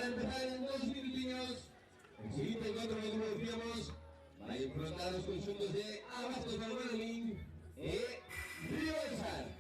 empezar en 2 minutinhos. El siguiente encuentro, como decíamos, va a enfrentar los conjuntos de Abastos Valladolid y Río del Sar.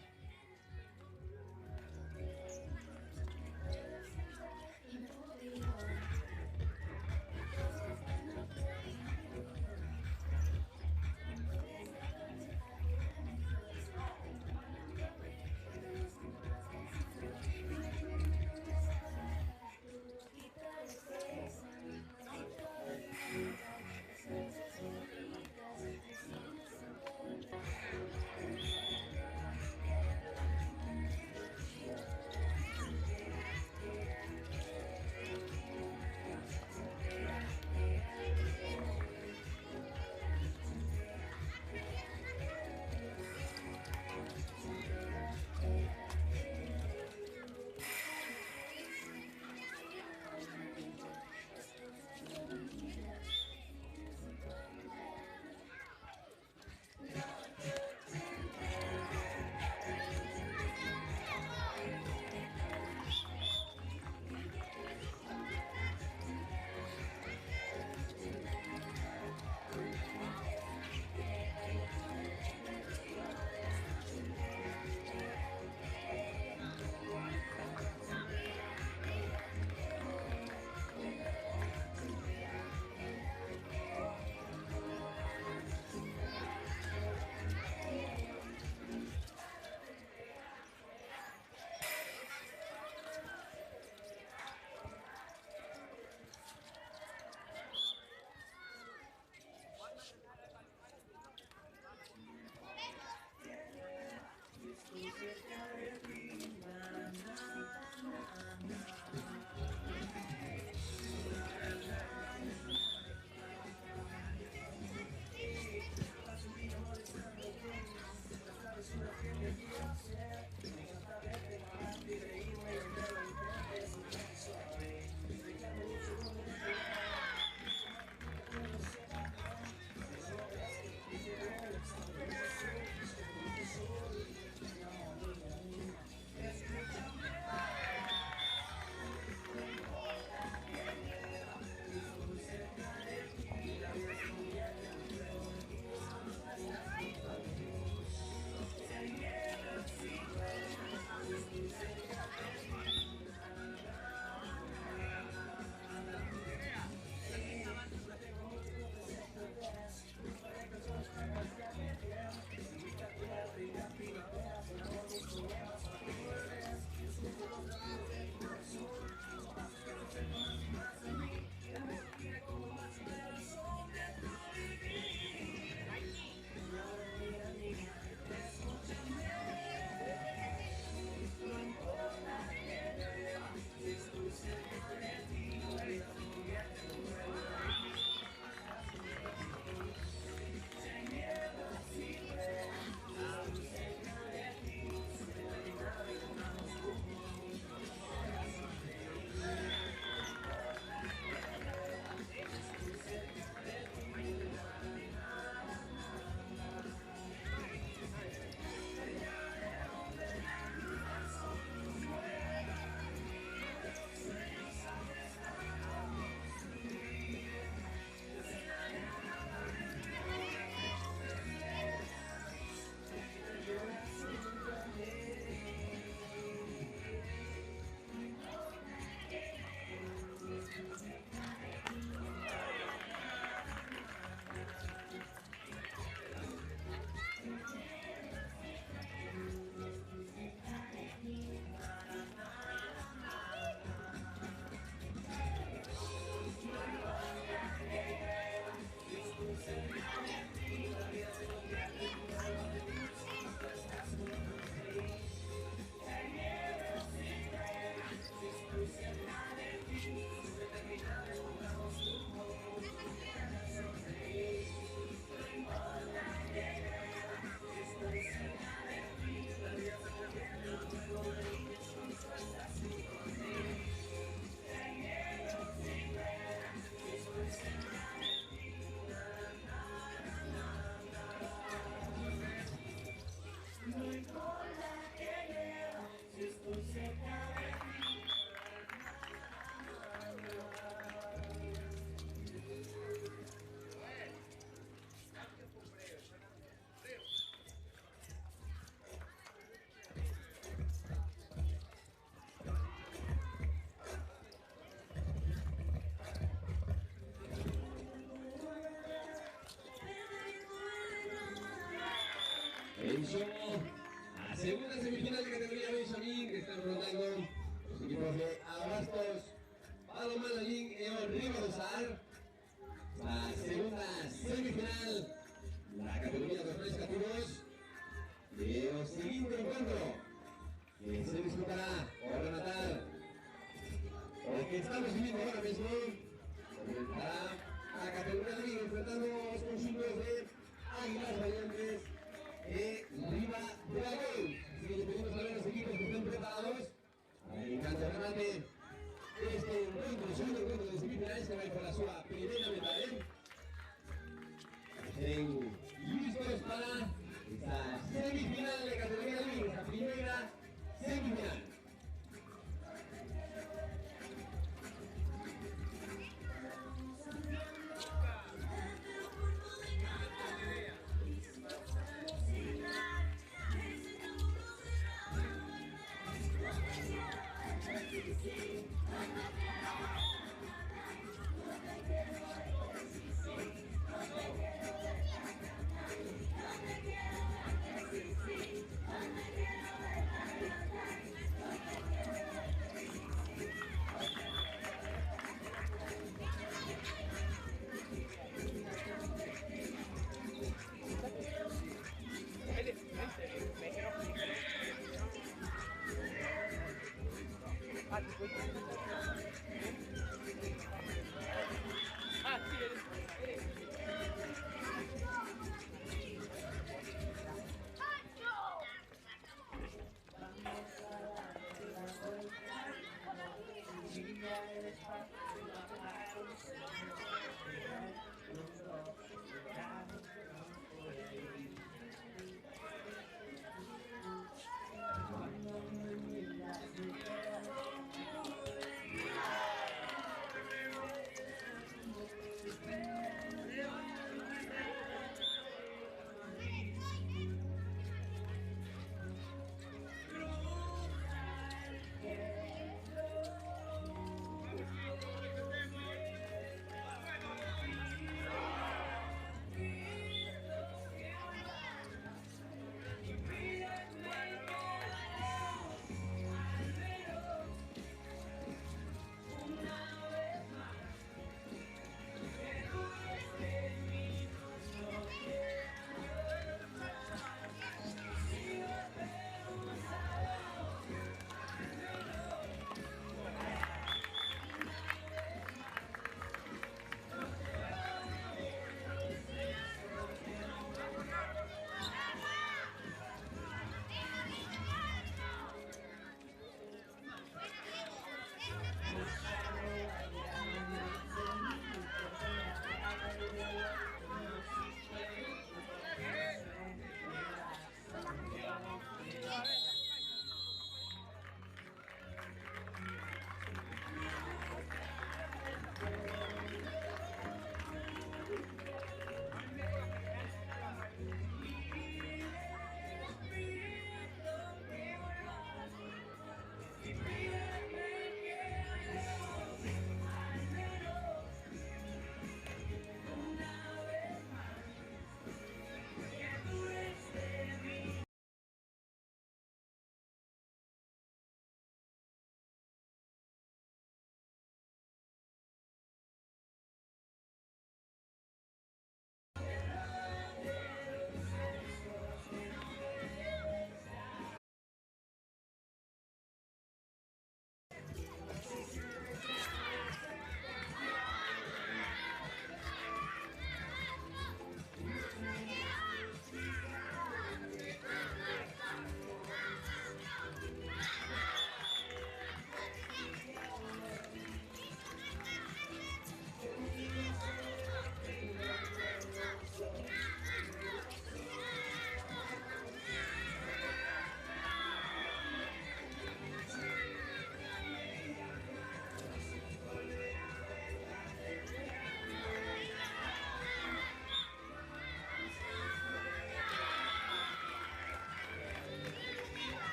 Atención a segunda semifinal de categoría Benjamín que están rondando los equipos de Abastos, Palomalalín y Río Rosar. La segunda semifinal, la categoría de los cativos de los siguiente encuentro que se disputará por rematar el que estamos viviendo ahora mismo. Comenzará a la categoría de Liga enfrentando los conjuntos de Águilas Valientes y Riva Dragón. Así que le pedimos a los equipos que estén preparados para el encanto remate este encuentro, el segundo encuentro de semifinales que va a ir por la suya primera metade. Estén listos para esta semifinal de categoría de Liga, esta primera semifinal.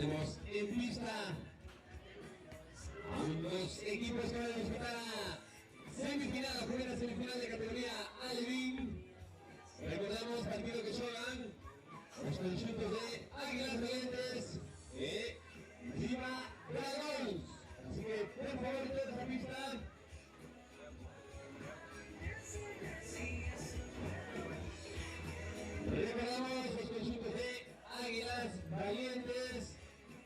Tenemos en pista a los equipos que van a disputar a semifinal, la primera semifinal de categoría Alevín. Recordamos partido que juegan los conjuntos de Águilas Valientes e Viva Dragons. Así que por favor, toda esa pista. Recordamos los conjuntos de Águilas Valientes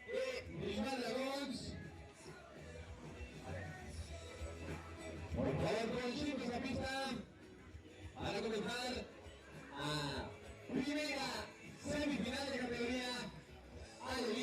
y Viva Dragons. Por favor, conjuntos a pista para comenzar a primera semifinal de categoría Alevín.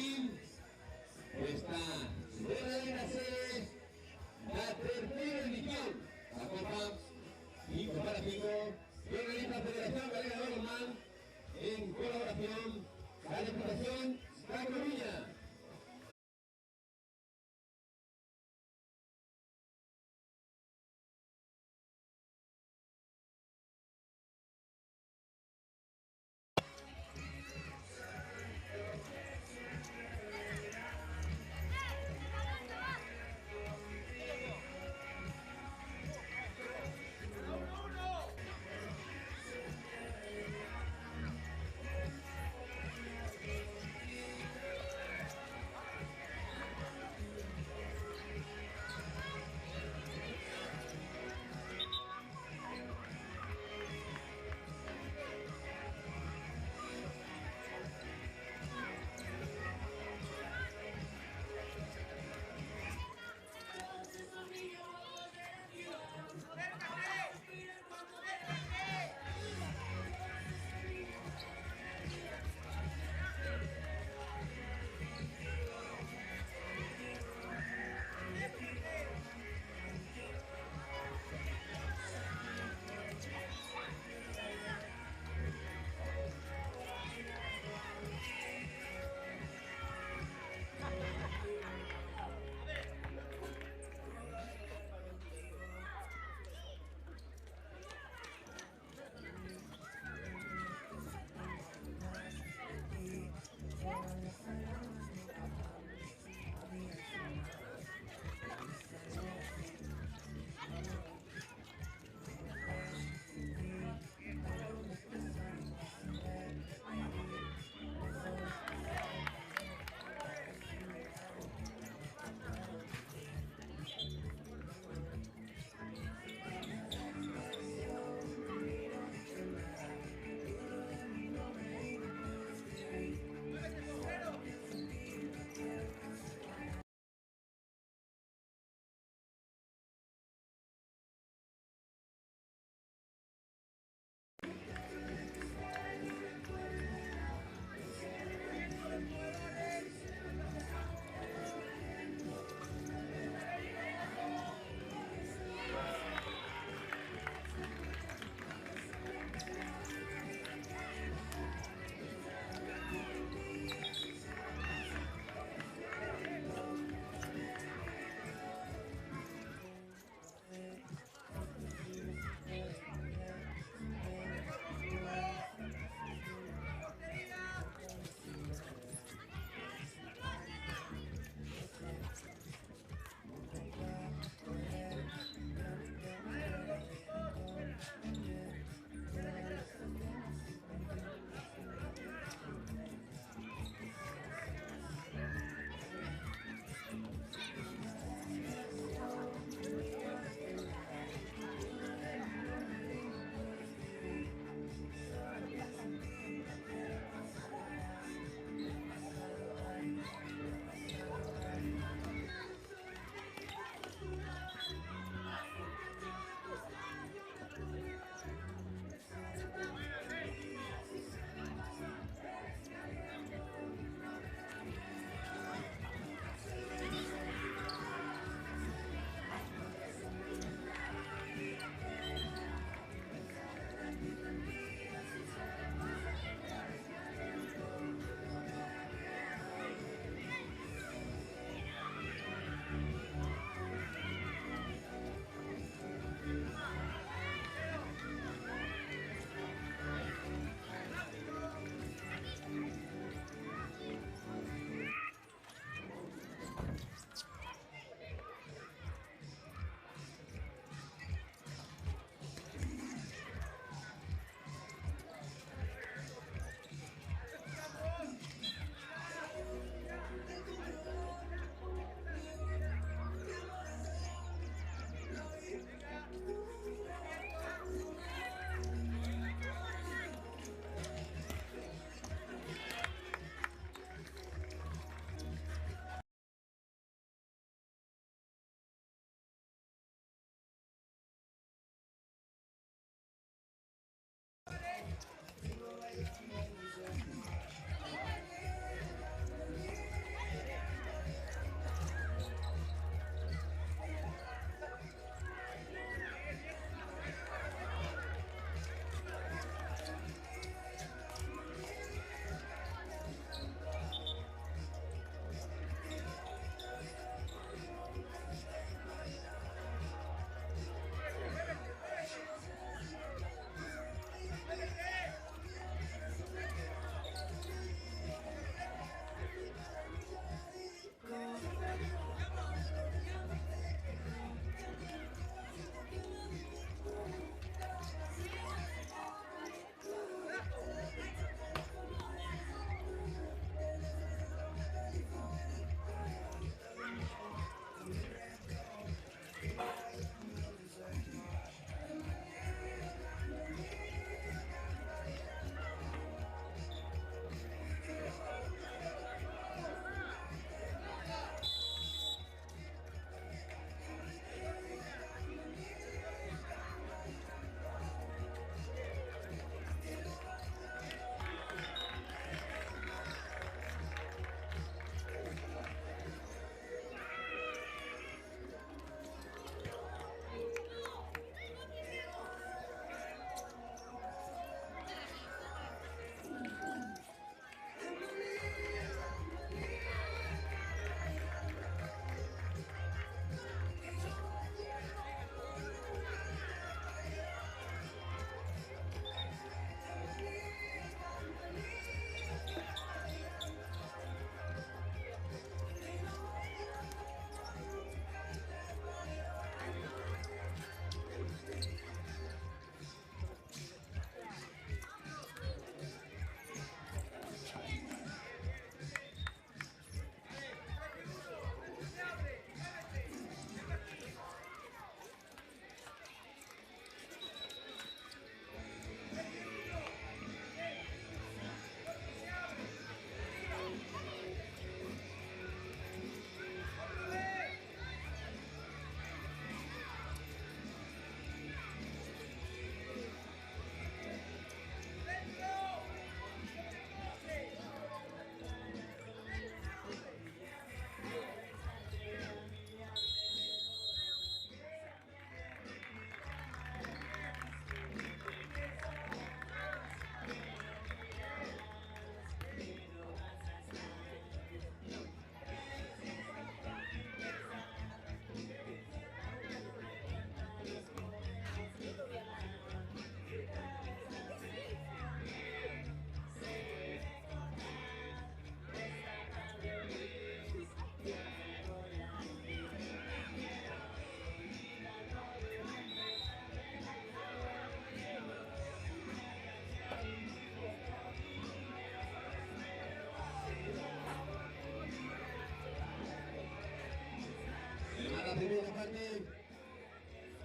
la primera parte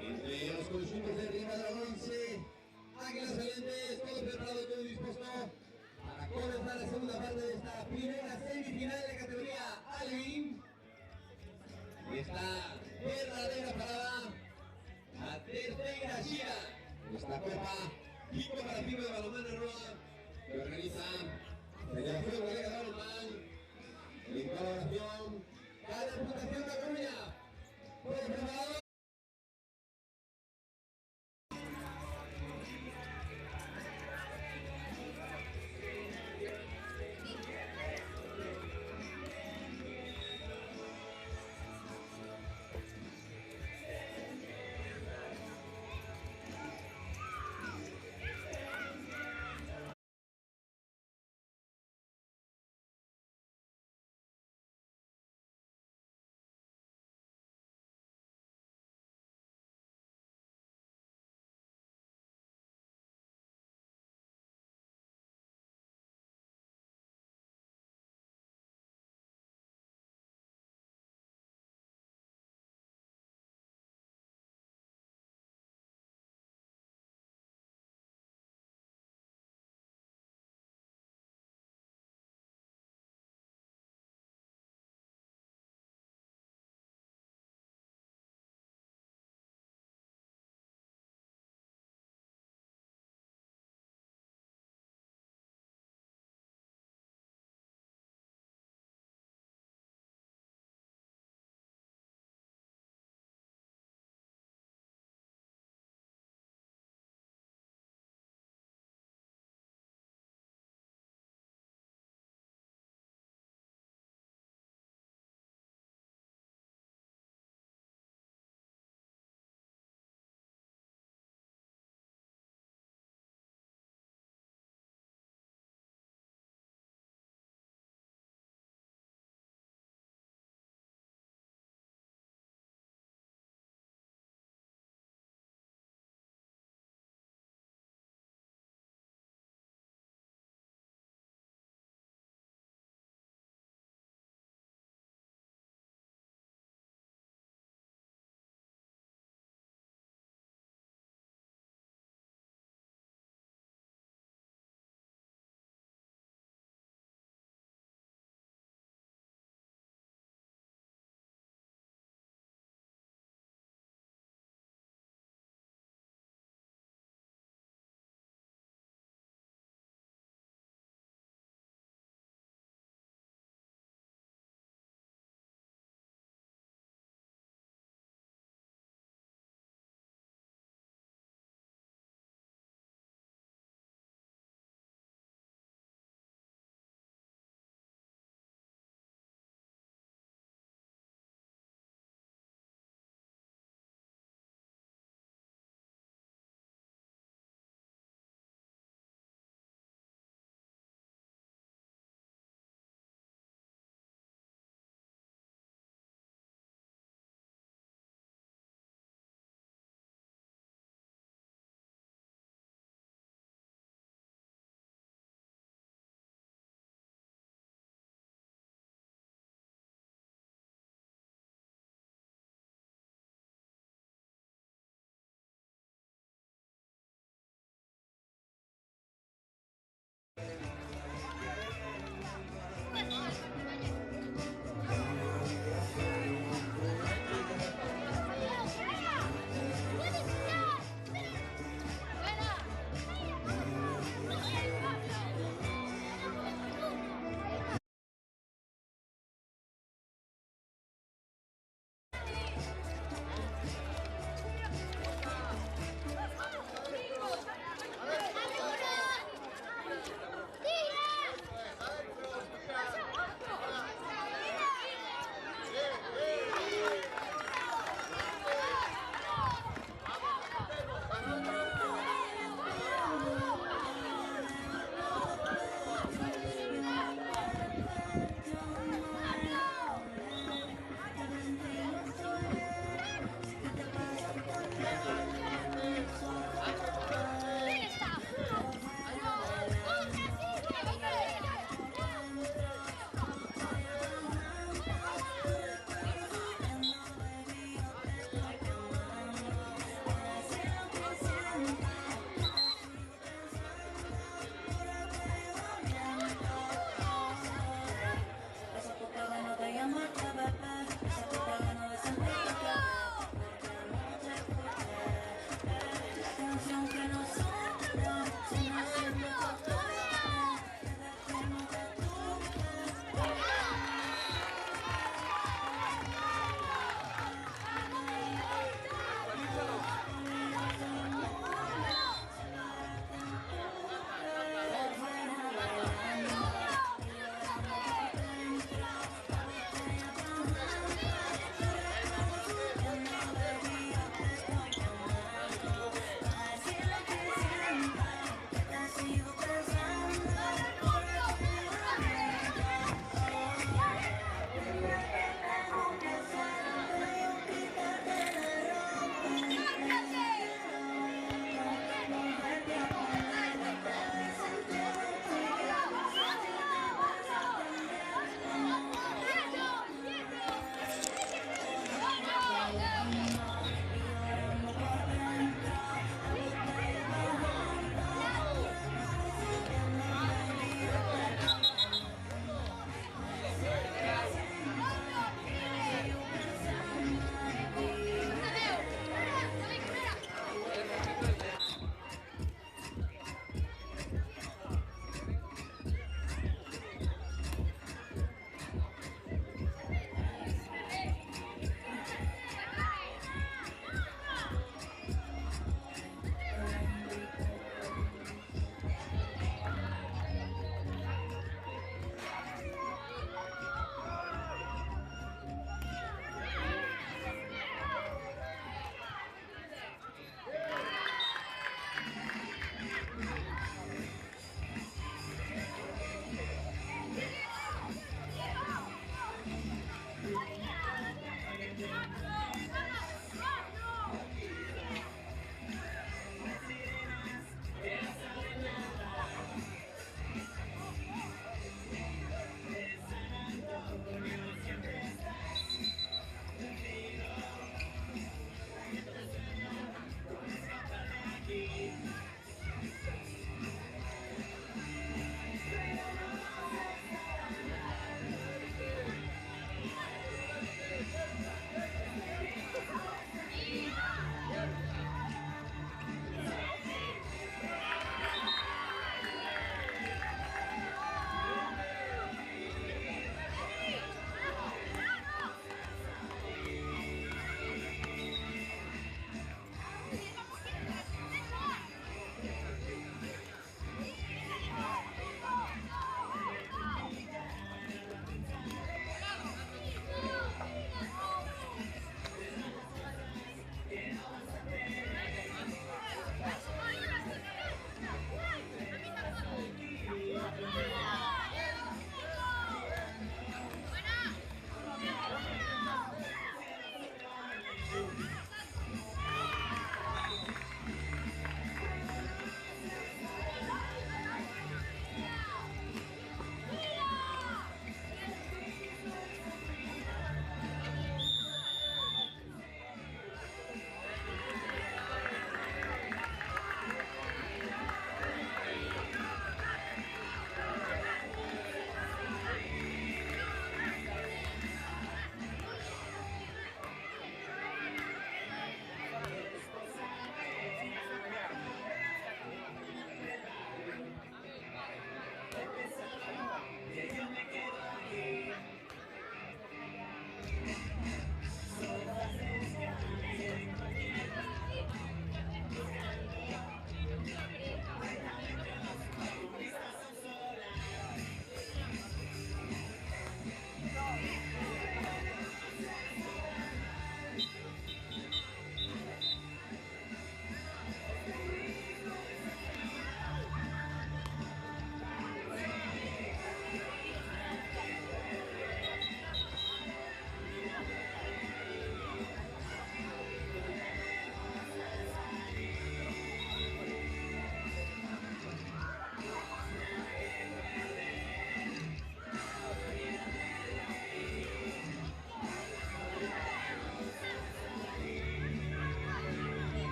entre los conjuntos de Rivas de Once, Águilas Salientes, todo preparado, todo dispuesto para comenzar la segunda parte de esta primera semifinal de categoría Alvin. Esta verdadera parada, la tercera gira de esta copa Pico para Pico de Balonmano Roa, que organiza Federación Galega de Balonmano en colaboración con la Diputación de Coruña. ¿Todo preparado?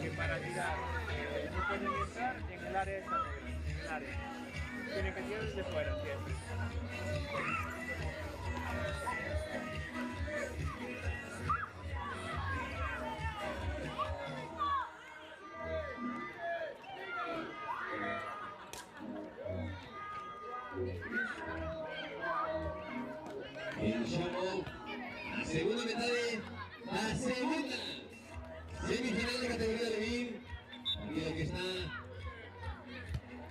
que para tirar no pueden entrar en el área esta negra, en el área. Tienen que tirar desde fuera, ¿entiendes? Iniciamos la segunda mitad de la segunda semifinal de categoría de BIM. Aquí lo que está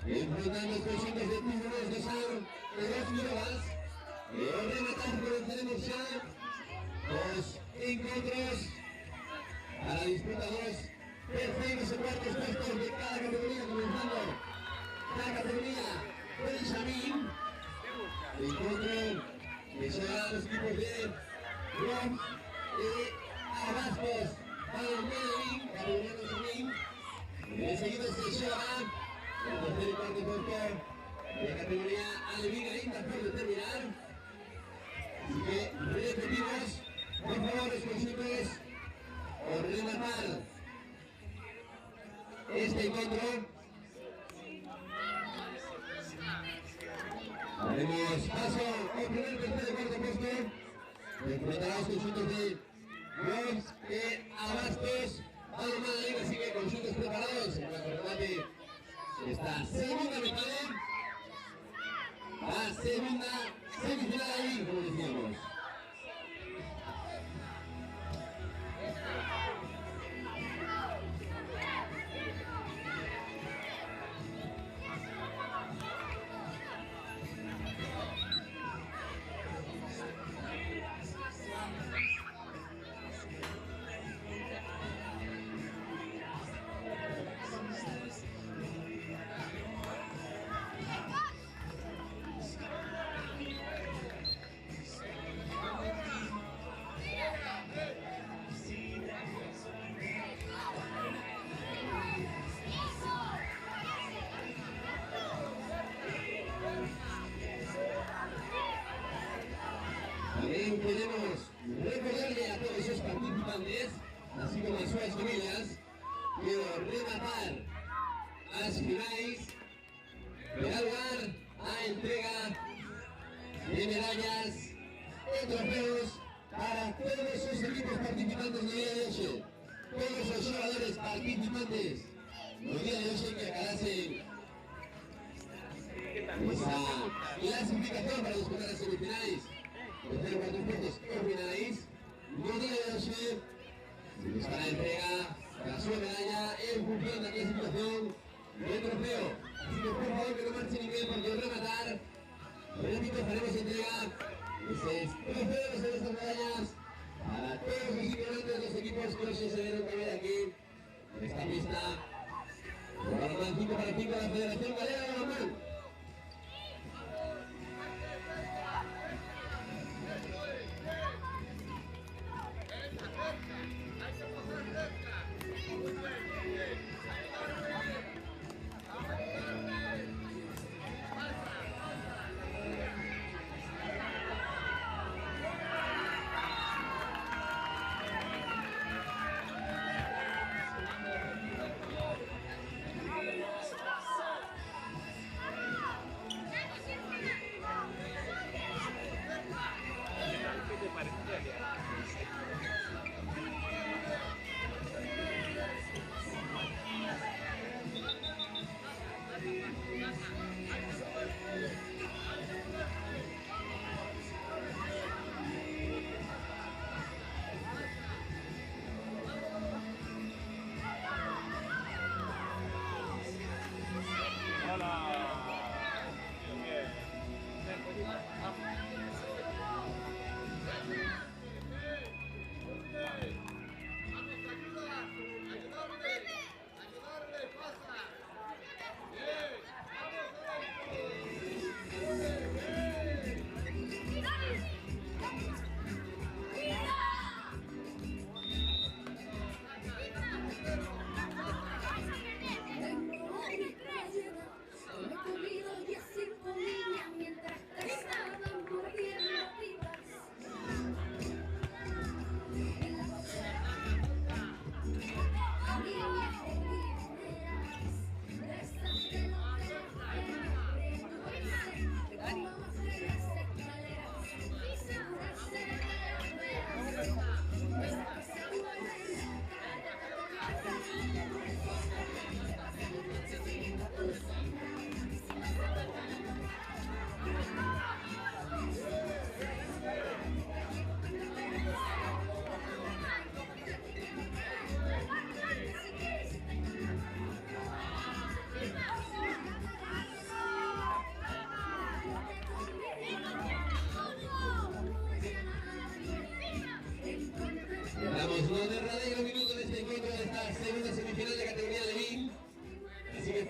enfrentando conjuntos de títulos de San de 2 minutos. Rematar por tenemos ya dos encuentros para disputar los terceros y cuartos puestos de cada categoría, comenzando la categoría Benjamín. Encuentro que será los equipos de Rom y Abastos para el Medellín, categoría Benjamín. Enseguida se llevará el tercer y cuarto puesto de categoría Alevín Inter por determinar. Así que repetimos, por favor, los conjuntos por rematar este encuentro. Haremos paso al primer, tercer y cuarto puesto. Enfrentará los conjuntos de Roms y Abastos. Vamos más liga, así que conjuntos preparados. En nuestro remate esta segunda mitad. La segunda semifinal ahí, como decíamos. También queremos recordarle a todos esos participantes, así como a sus familias, quiero rematar a las finales de dar lugar a entrega de medallas y trofeos para todos sus equipos participantes del día de hoy. Todos los jugadores participantes del día de hoy que acabasen esa clasificación para disputar las semifinales. Tercero, cuartos puestos por finales. No día de hoy se les hará entrega para su medalla en función de la clasificación del trofeo. Así que por favor que no marchen ni bien porque al rematar, repito, haremos entrega de 6 trofeos de estas medallas para todos los integrantes de los equipos que hoy se dieron también aquí en esta pista. Balonmano 5 para 5 de la Federación Galega de Balonmano.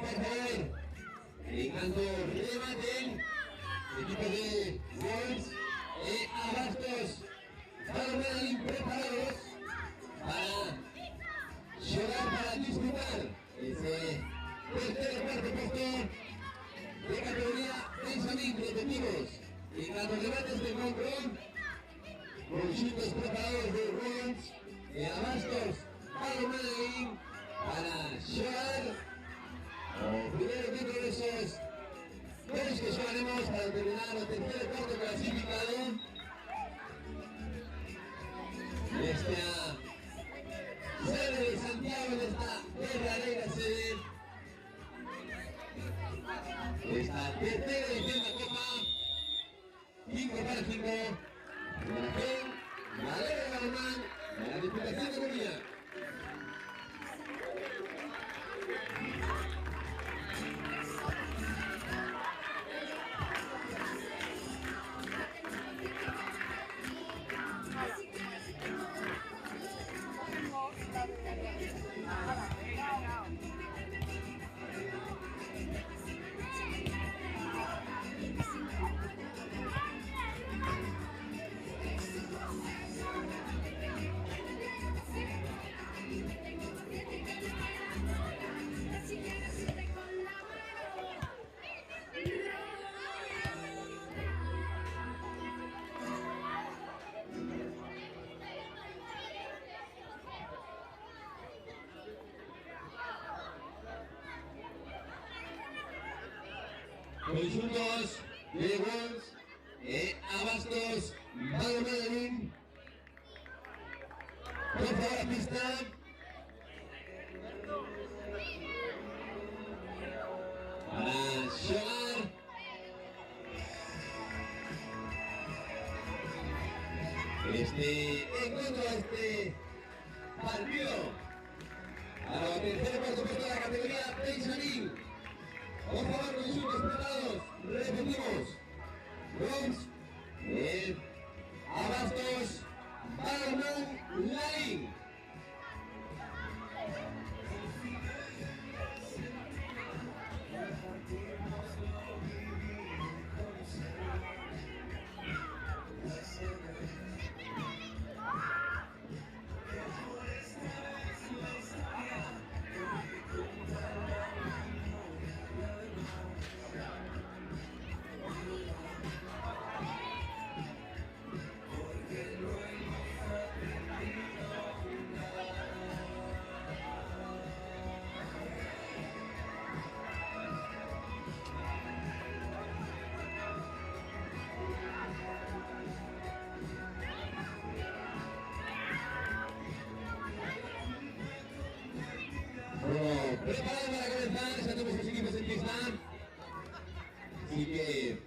por favor. En cuanto rematen, equipo de Wolves, Abastos, Palomar preparados para llegar, para disfrutar ese tercer o cuarto puesto de categoría Benjamín de efectivos. En cuanto remates de control, conjuntos preparados de Wolves, Abastos, Palomar para llegar. Primero dentro de esos dos que llevaremos para terminar el tercer cuarto clasificado. Esta sede de Santiago, en esta verdadera sede. Esta tercera edición de la Copa 5 para 5. La Liga de Balonmán, la Diputación de Coruña. Conjuntos de Wolves, Abastos, Balonmán, por favor a pista. Para llegar este encuentro, este partido a la tercera por supuesto de la categoría Benjamín. Por favor, conjuntos preparados, repetimos. Wolves, Abastos, Balonmán, Laín. Preparados para comenzar, ya tenemos los equipos en pista. Así que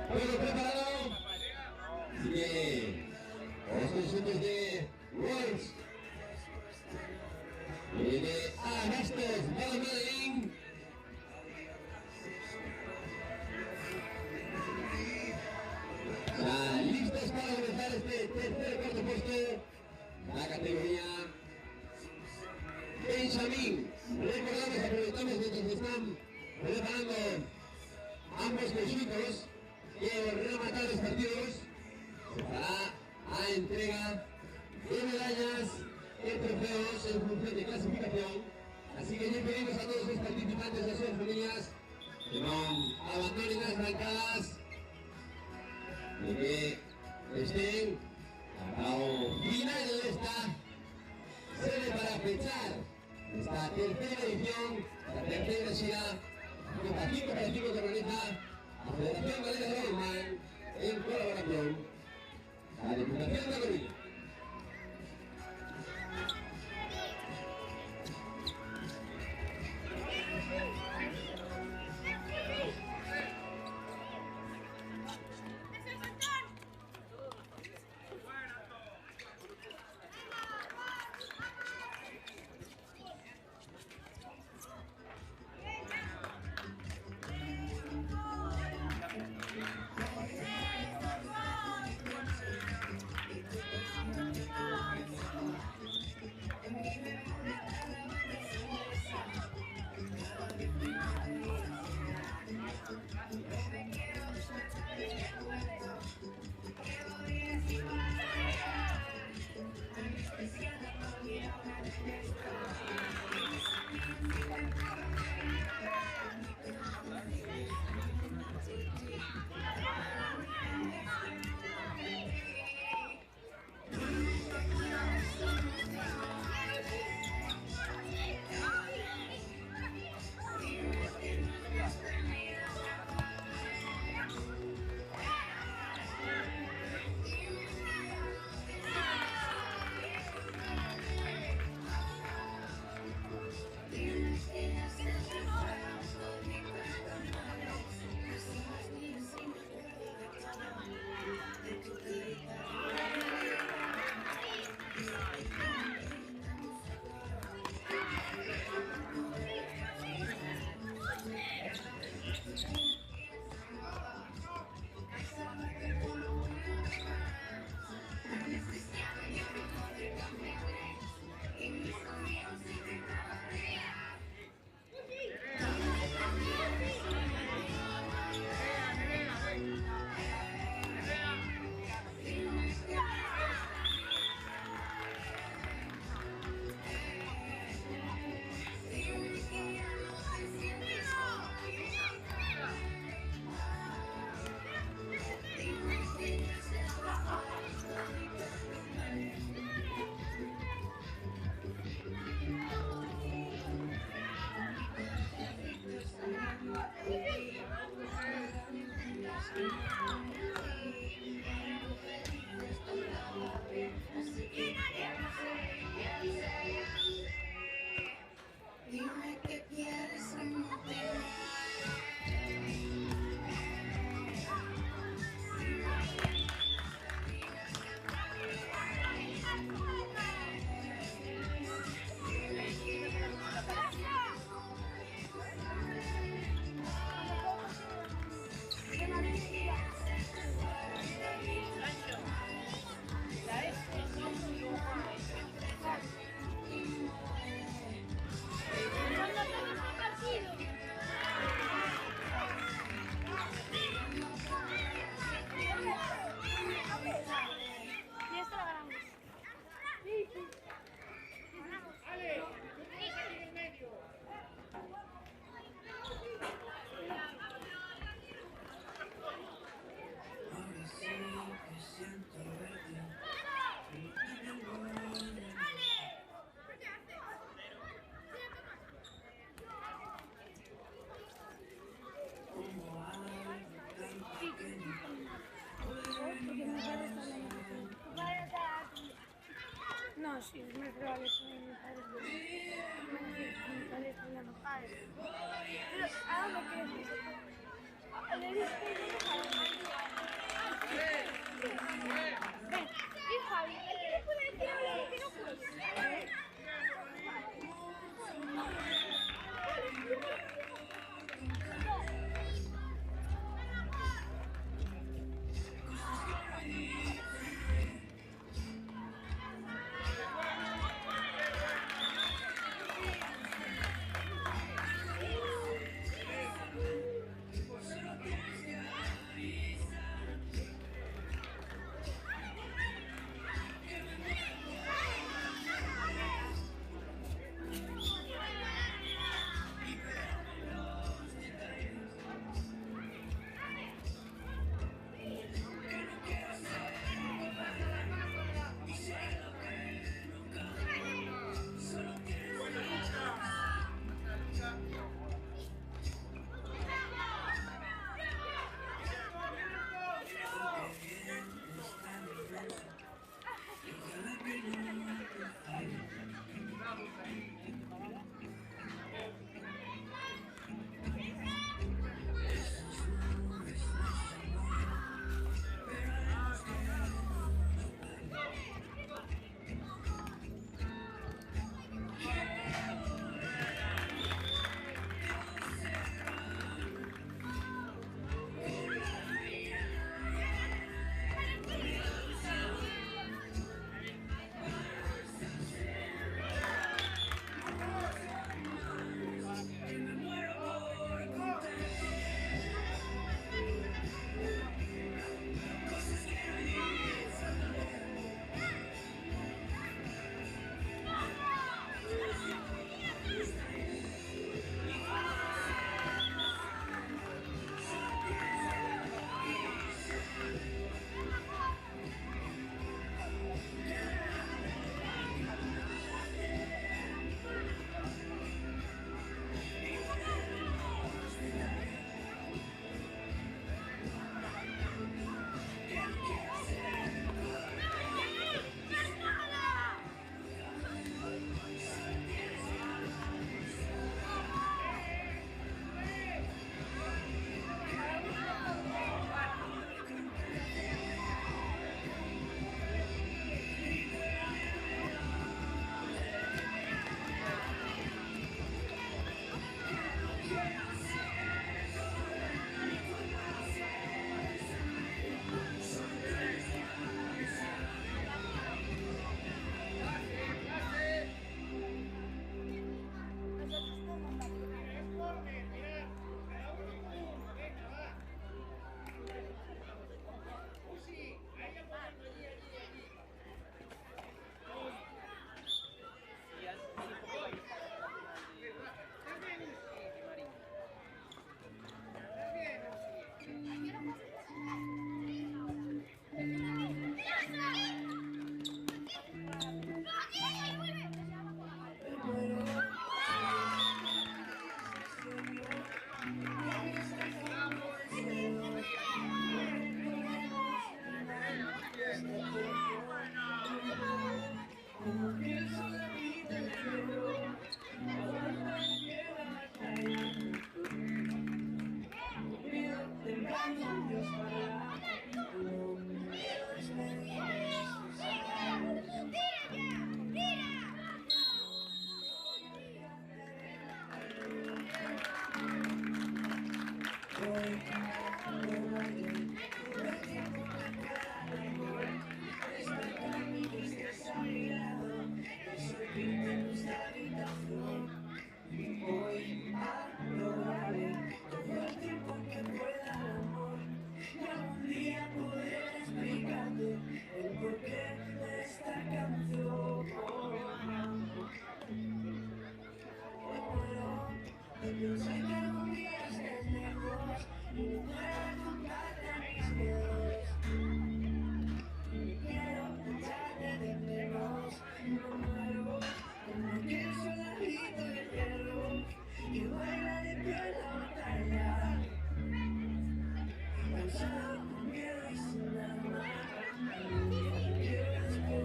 bueno, preparado. Así que los conjuntos de Wolves, de Abastos, Balonmán, listos para comenzar este tercer cuarto puesto, la categoría Benjamín. Recordamos, aprovechamos mientras están preparando ambos conjuntos que rematar los partidos para la entrega de medallas y trofeos en función de clasificación. Así que ya pedimos a todos los participantes y a sus familias que no abandonen las bancadas, de que estén al final de esta sede para fechar esta tercera edición, la tercera gira Copa 5 para 5 que organiza La Federación Gallega de Balonmano, en colaboración, la Diputación de Coruña.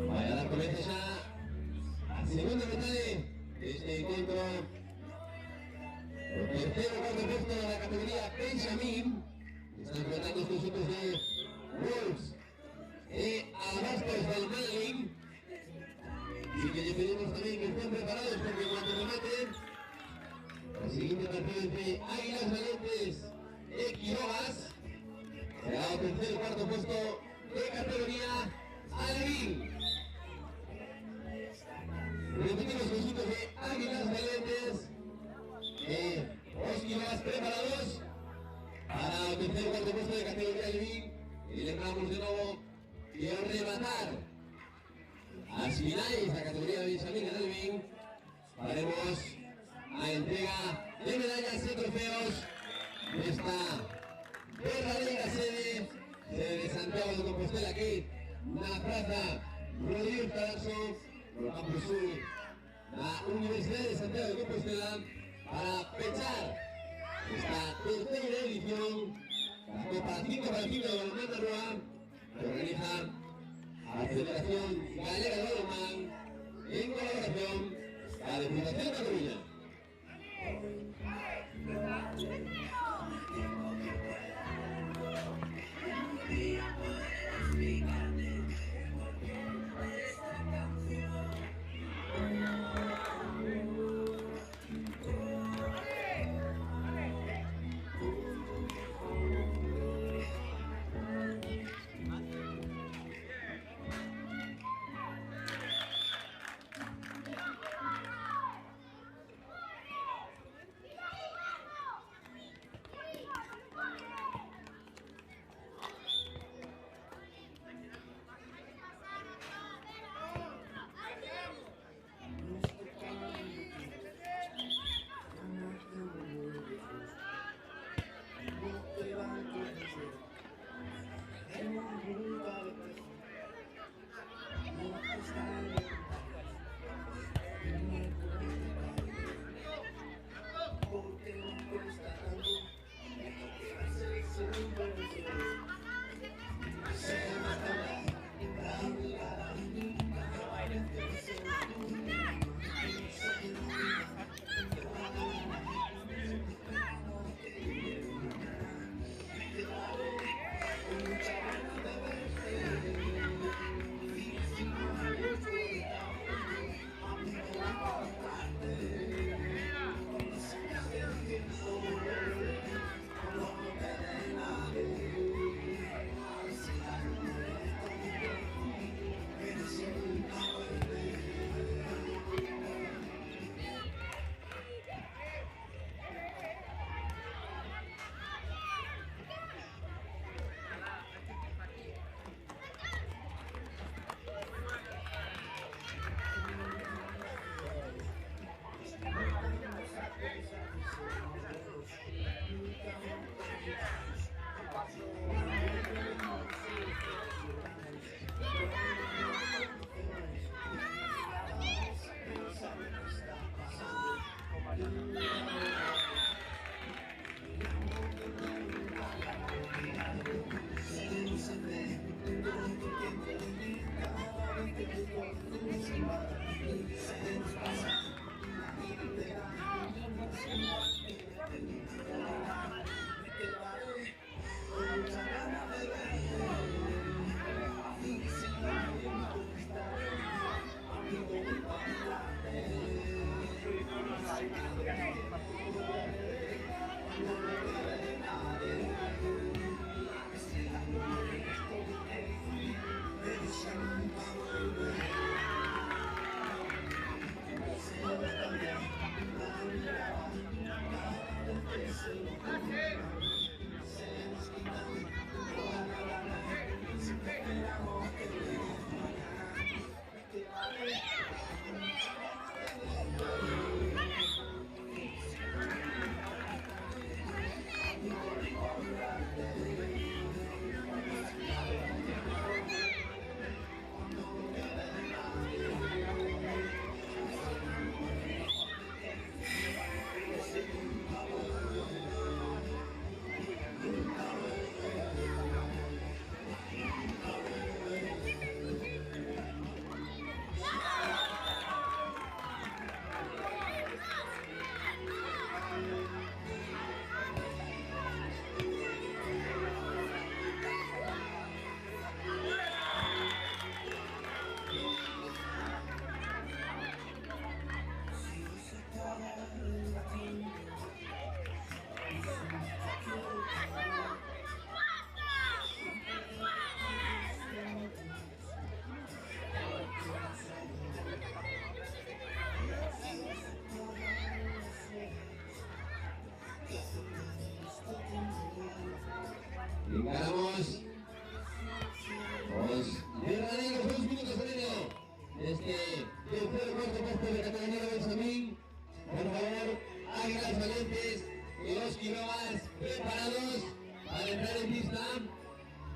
Vaya a dar comienzo ya a segunda mitad de este encuentro. El tercero cuarto puesto de la categoría Benjamín. Están enfrentando estos chicos de Wolves de Abastos del Manling. Así que les pedimos también que estén preparados porque cuando rematen, el siguiente partido entre Águilas Valientes de Quirogas será el tercer y cuarto puesto de categoría Alevín. Repetimos los chicos de Águilas Valientes los Quirogas preparados para el tercer y cuarto puesto de categoría Alevín. Y le damos de nuevo que arrebatar aspiráis a la categoría de Benjamín en Alevín. Haremos la entrega de medallas y trofeos de esta verdadera sede de Santiago de Compostela, aquí la plaza Rodríguez Carazo, por Campus Sur, la Universidad de Santiago de Compostela, para fechar esta tercera edición, la Copa 5x5 de Balonmano Rua, que organiza a la Federación Galega de Balonmán en colaboración con la Diputación de Cataluña.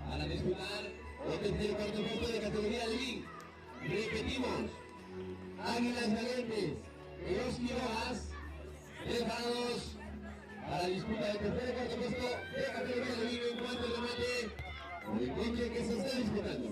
para disputar el tercer y cuarto puesto de categoría Link. Repetimos, Águilas Valientes y los Quirogas preparados para disputar el tercer y cuarto puesto de categoría Link en cuanto al remate por el coche que se está disputando.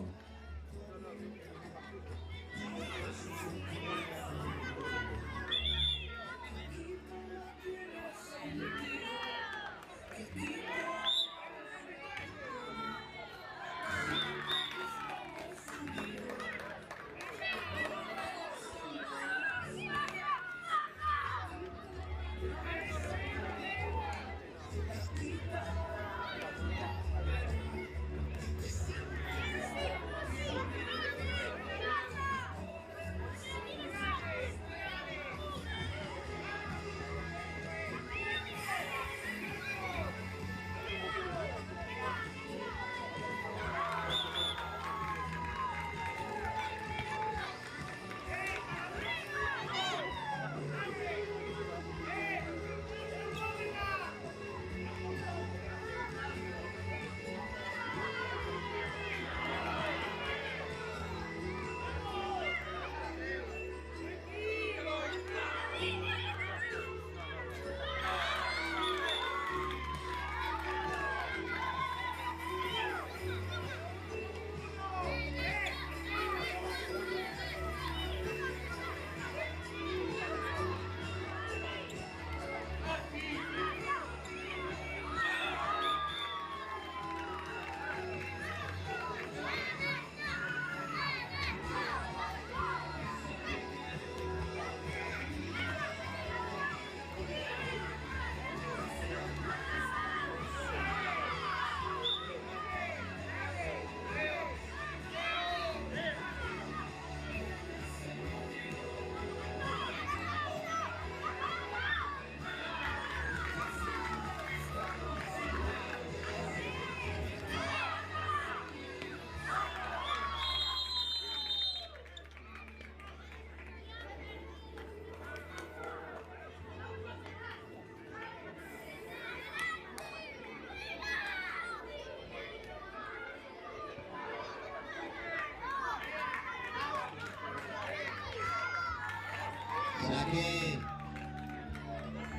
Ya que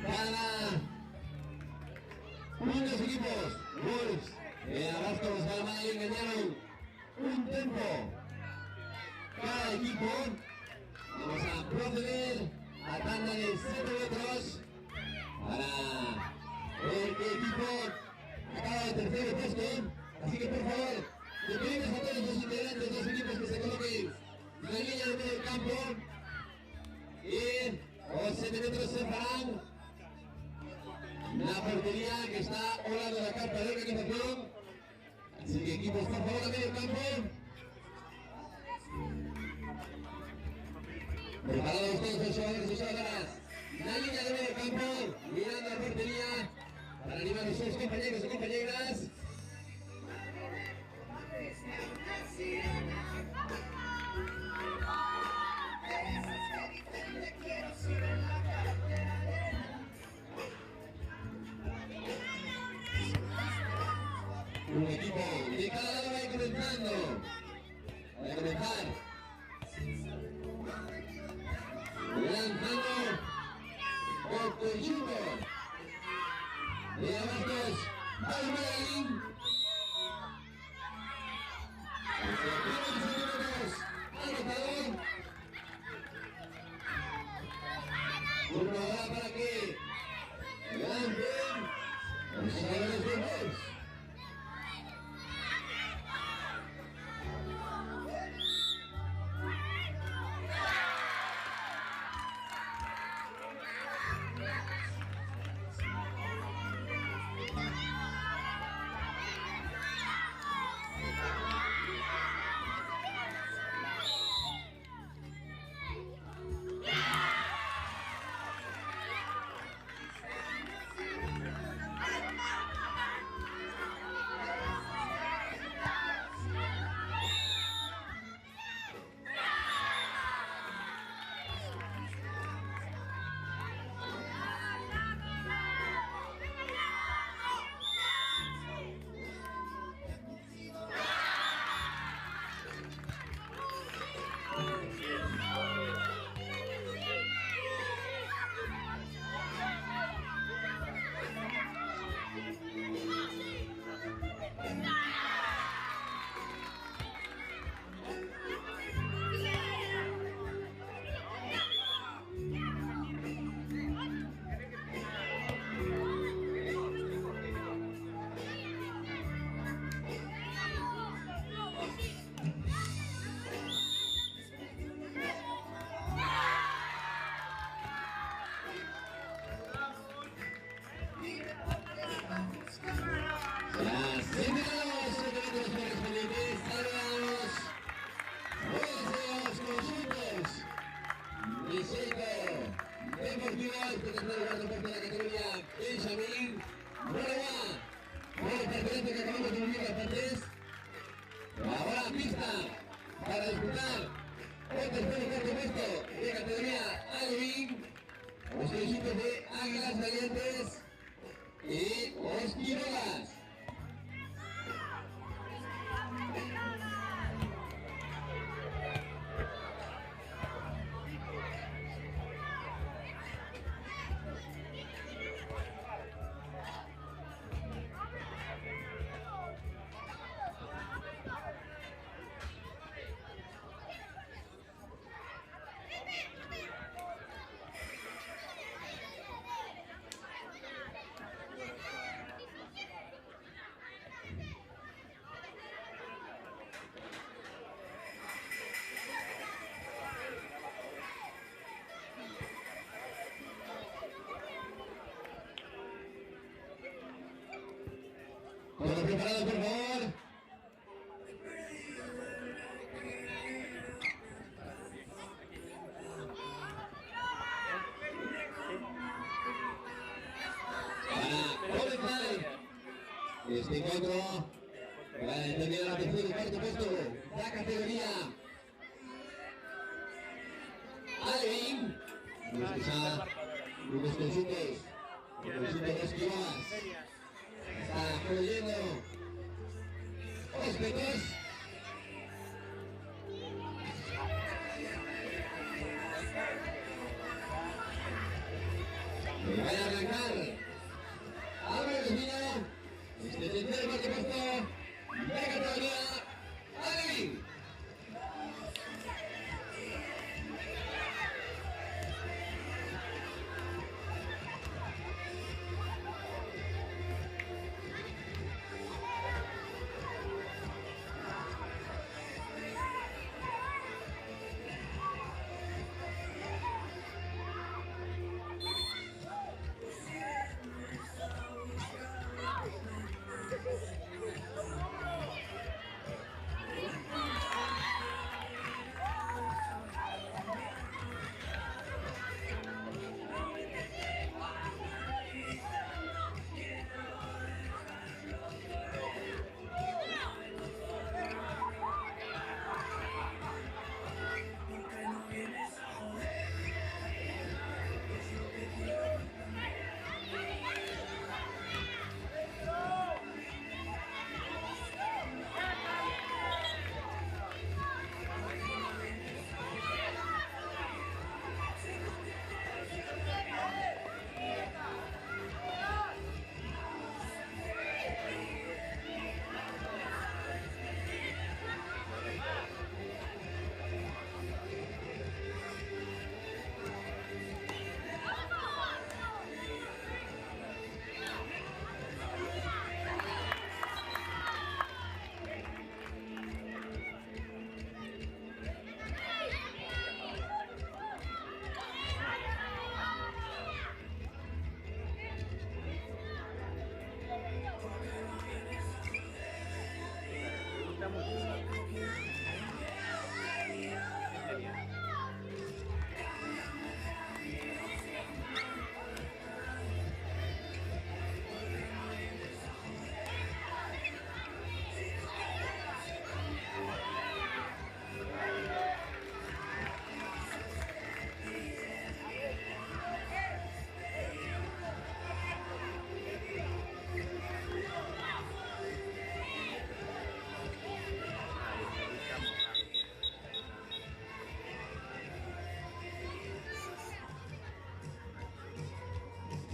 cada uno de los equipos, Wolves, Abasto, los Calamar engañaron un tiempo. Cada equipo, vamos a proceder a tanda de 7 metros para ver qué equipo acaba de tercero puesto. Así que por favor, le pedimos a todos los integrantes de los equipos que se coloquen en la línea de medio del campo. Y los 7 metros separan la portería que está al lado de la carpa de organización. Así que equipos, por favor, a medio campo. Preparados todos los jugadores y jugadoras. La línea de medio campo, mirando la portería para animar a sus compañeros y compañeras. Un equipo de cada lado va a ir comenzando. Va a comenzar. Lanzando el conjunto de Abastos Palmarín. Anotador. Una hora para que lancen los jugadores de Wolves. tercer y cuarto puesto de categoría Alvin, los equipos de Águilas Valientes y los Quirogas. Todos preparados, por favor. Para comenzar este encuentro, para determinar la tercera y cuarto puesto de la categoría Alvin, unos conjuntos de los Quirogas. Está fluyendo respetos. Y van a arrancar Álvaro Espina, este tercer y cuarto puesto de categoría Alvin.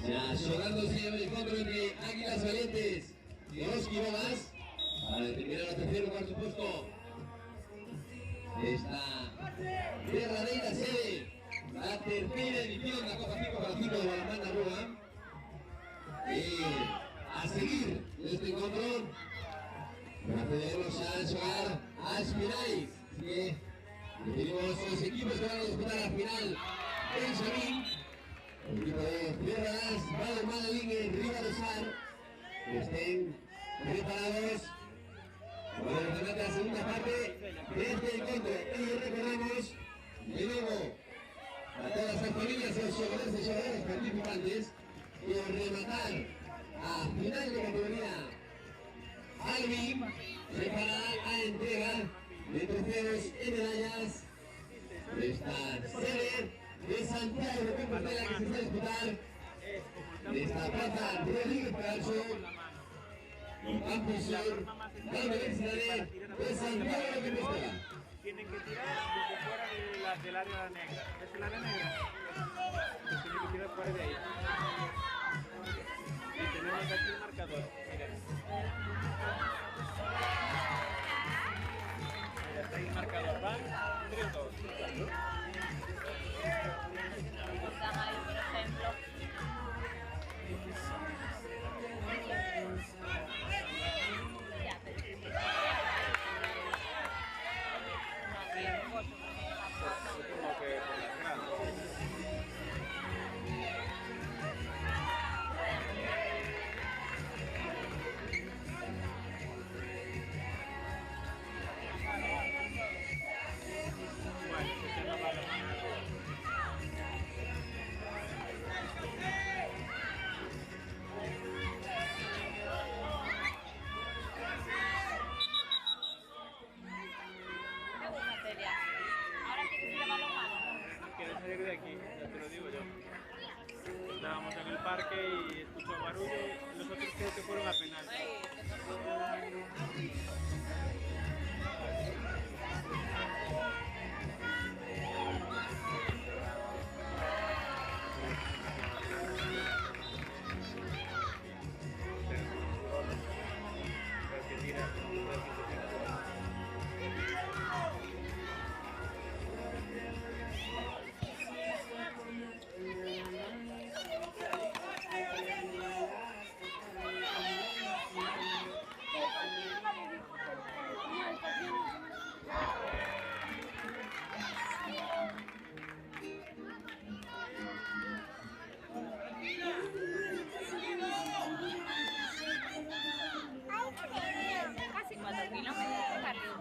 Ya sonándose el encuentro entre Águilas Valientes y los Quirogas para determinar el tercer y cuarto puesto de esta verdadera sede, la tercera edición de la Copa 5 para 5 de Balonmano Arrua. Y a seguir este encuentro procedemos a jugar a finales. Así que definimos los equipos que van a disputar la final en Chavín. El equipo de Piedras, Balonmano Ligue, Riva de Sar, que estén preparados para la segunda parte de este encuentro. Y recordamos de nuevo a todas las familias y los jugadores y jugadoras participantes que rematar a final de categoría Alvin se para a entrega de trofeos y medallas de esta sede de Santiago de Compostela que se va a disputar de esta plaza de Rodríguez Pegaso, campus sur de la Universidad de Santiago de Compostela. Tienen que tirar desde fuera del área negra. ¿Es el área negra? Pues tienen que tirar fuera de ahí. Y tenemos aquí el marcador. Miren. Mira, está ahí el marcador. Van 3-2. Están ahí, por ejemplo. Ya te digo. Como que por las grandes. Bueno, se queda malo. Ahora tienes que llevarlo malo. ¿Quieres salir de aquí? Ya te lo digo yo. Estábamos en el parque y escuchó barullo. Los otros creo que fueron a penal. Creo que tira. Casi 4 kilómetros arriba.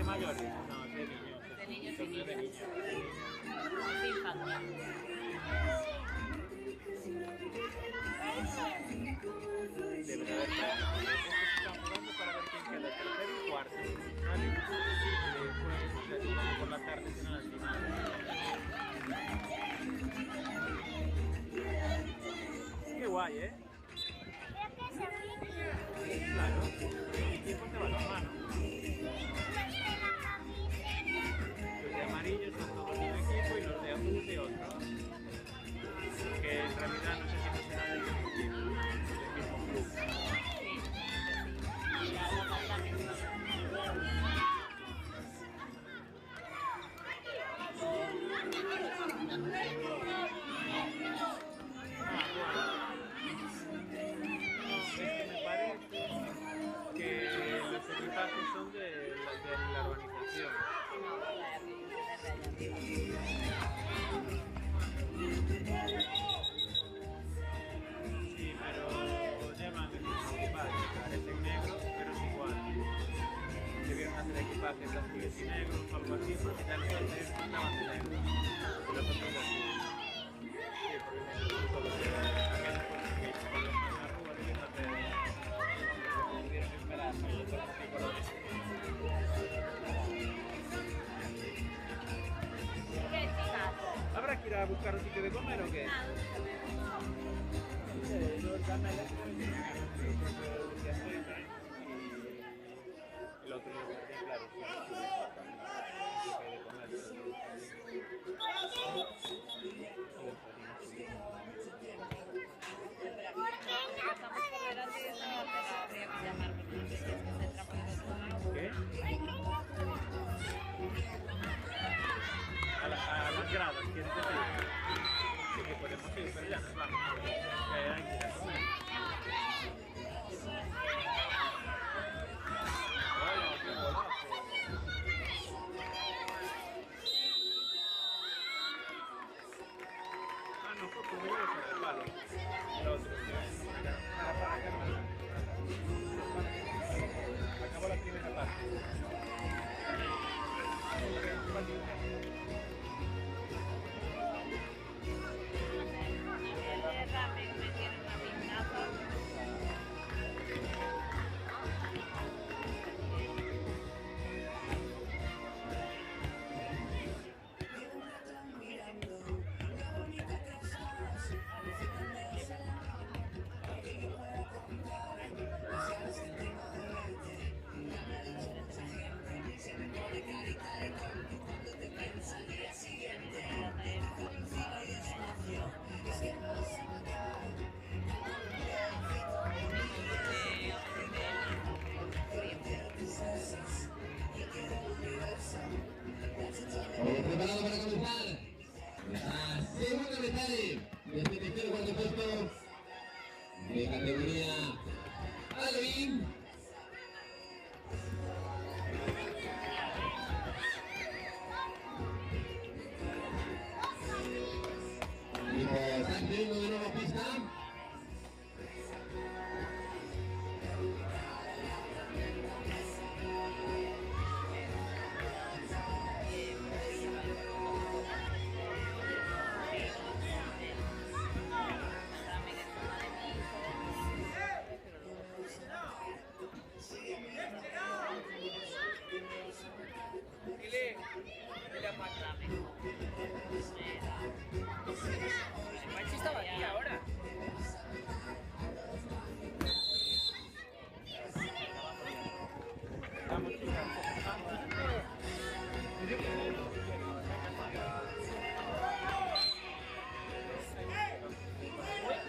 Mayores, no, de niños. De niños y De niñas. niños. Sí, infantil. Deben haber premios. Estos están jugando para ver quién queda tercero y cuarto. ¿Vale? Juegan por la tarde, si no al final. Qué guay, ¿eh? Claro. Y equipos de balonmano. Los de amarillo son todos de un equipo y los de azul de otro. Que en realidad no sé si no será del mismo equipo, del mismo club. Me parece que los equipajes son de la urbanización. Sí, pero llaman equipajes, parecen negros, pero es igual. Debieron hacer equipajes azules y negros o algo así, porque ya los anteriores estaban de negro. Y los otros de azul. Sí, porque solo aquellas cosas que con los más arrugas deben hacer. Tuvieron que esperar a los otros colores. ¿Qué chicas? ¿Habrá que ir a buscar un sitio de comer o qué? El otro lo que tiene claro Estamos por delante de esa carretera, habría que llamarme, no sé si es que se entra por el otro lado. ¿qué? A las gradas, ¿quieres decir? Sí que podemos ir, pero ya nos vamos. Hay que ir a comer. de categoría Halloween. Y pues están teniendo de nuevo pista. Machi estaba aquí ahora. Vamos, chicas.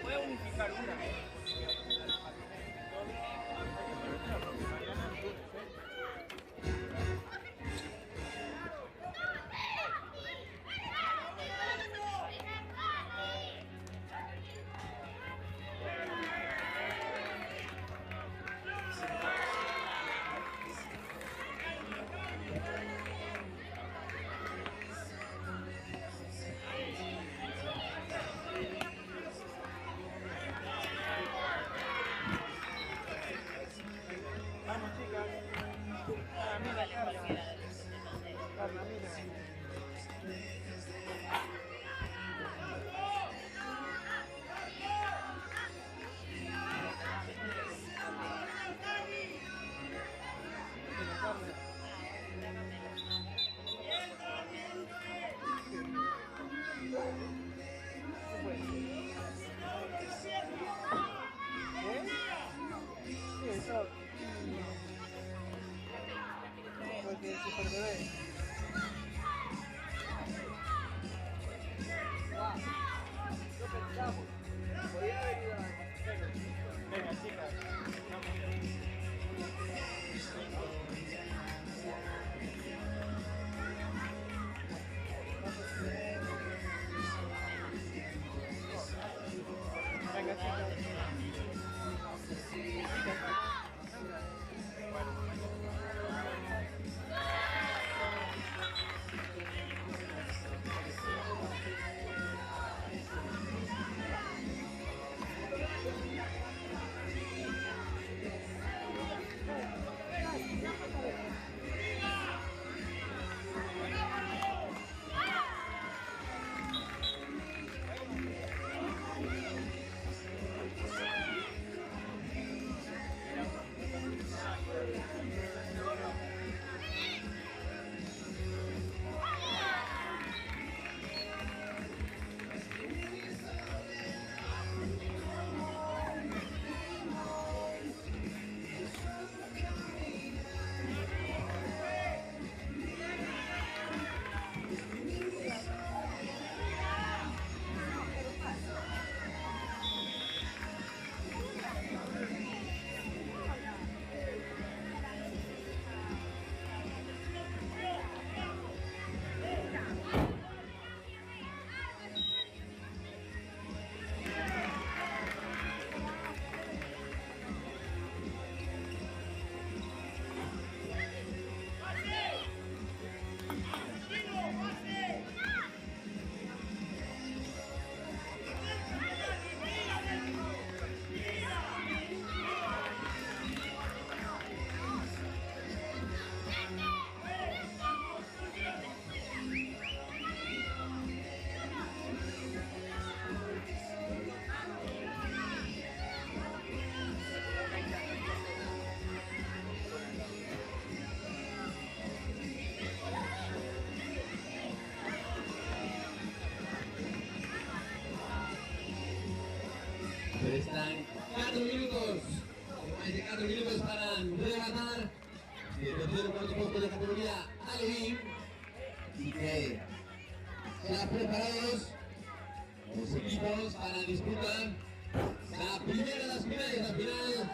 Voy a unificar una. Vamos, chicas. A mí vale cualquiera de los Carla, mira. Mira, Carla. ¿Qué? Eso. Porque super bebé. Yo pensamos. Podría haber ido a... Venga, chicas. Venga, Restan 4 minutos. Más de 4 minutos para rematar el tercer cuarto puesto de categoría Halloween. Así que ya preparados los equipos para disputar la primera de las finales, la final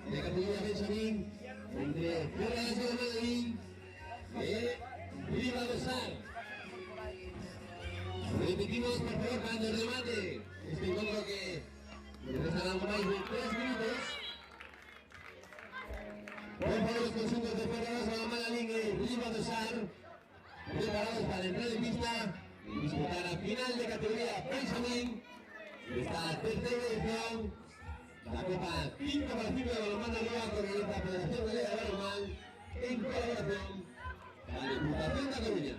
de categoría Benjamín entre Fuera de Ciudad Medellín y Riva Dosar. Repetimos por favor cuando remate este encuentro que nos restan algo más esta tercera edición, la Copa 5x5 de balonmano arriba con la Federación Galega de Balonmano en colaboración con la Diputación de Cataluña.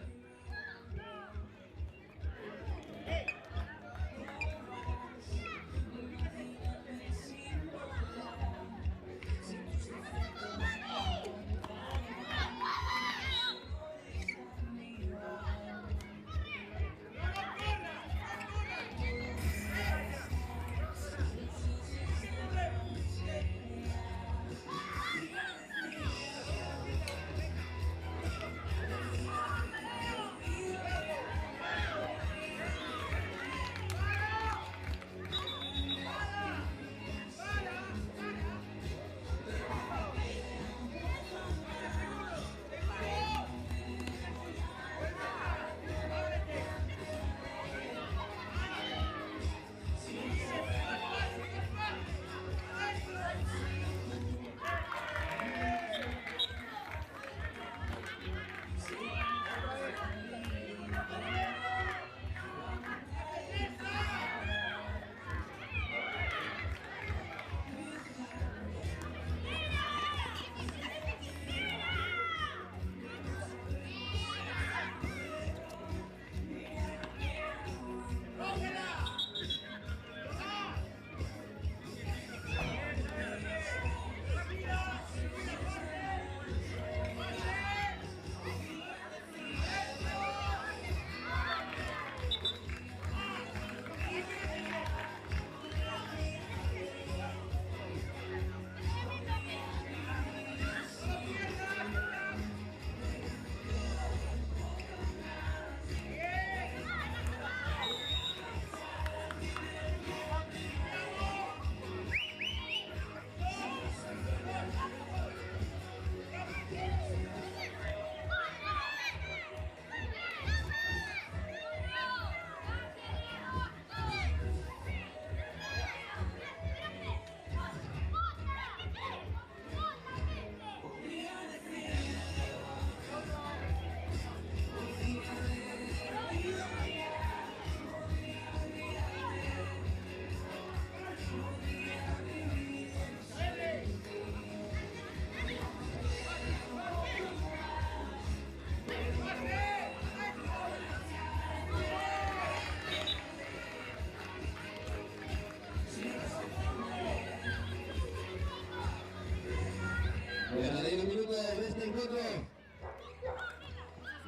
Verdadero minuto de este encuentro.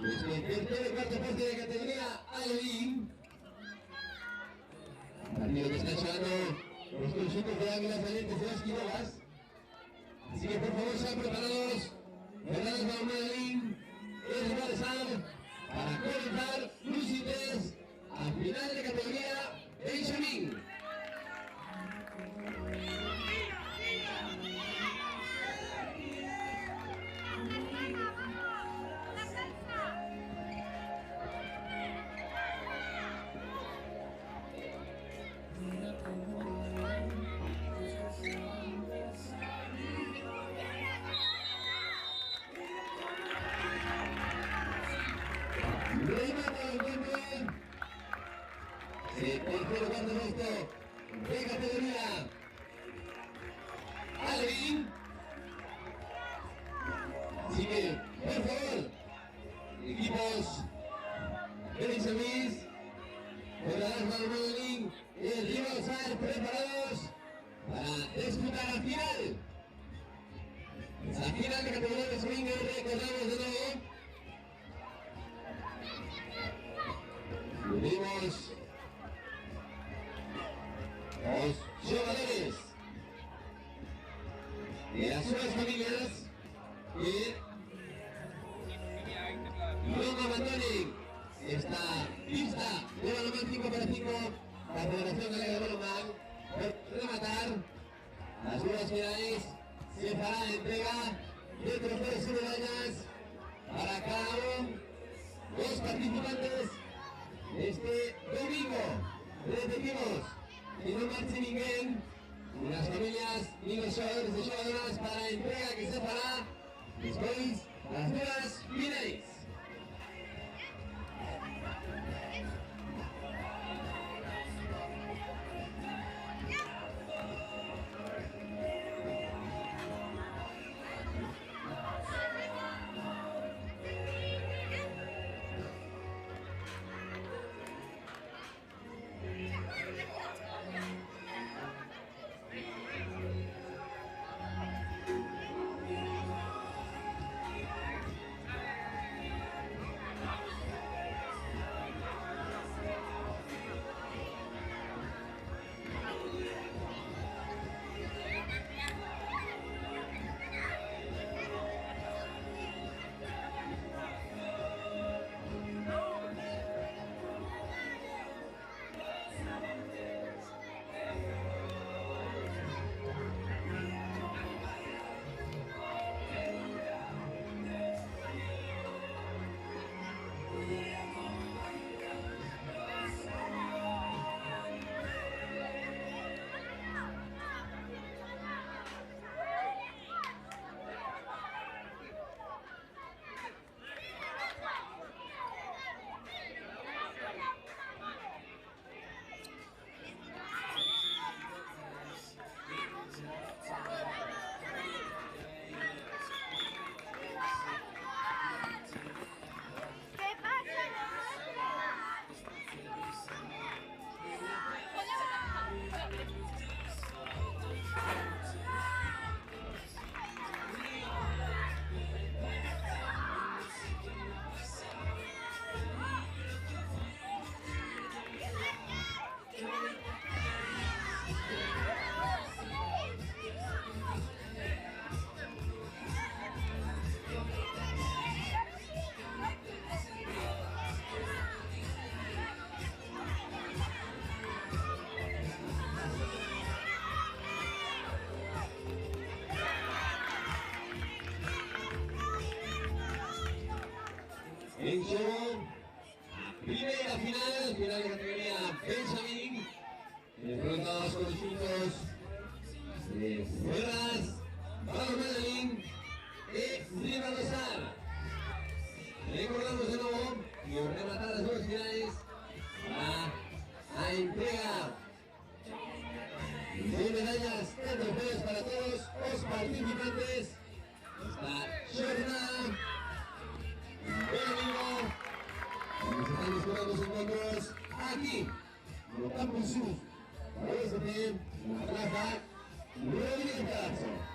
Desde el tercer y cuarto puesto de categoría Alevín. Partido que están llevando los conjuntos de Águilas Valientes de las Quirogas. Así que por favor sean preparados. Verdades Balonmano Alevín es regresar para comenzar los ítems a final de categoría Benjamín. Tercero cuarto puesto de categoría Alevín. Así que, por favor, equipos Benjamín, Verdades Balonmano Alevín y el Río Alzar preparados para disputar la final. La final de categoría Benjamín, recordamos de nuevo. Unimos los jugadores de las nuevas familias que no abandonen esta pista de balonmano 5x5. La Federación Galega de Balonmano por rematar las nuevas finales. Se fará entrega de trofeos y medallas para cada uno de los participantes este domingo. Repetimos, que no marche ninguém, ni las familias ni los jugadores y jugadoras para la entrega que se fará después las nuevas finales. Atención. Primera final de categoría Benjamín. Enfrentados con los chicos de Ferraz, Balonmano de Rivadosar. Recordamos de nuevo que rematar las dos finales a entrega de medallas de trofeos para todos los participantes. Está Jordan, buen amigo, nos están esperando sus encuentros aquí, en los Campus Sur, para tener la plaza Rodríguez Carazo.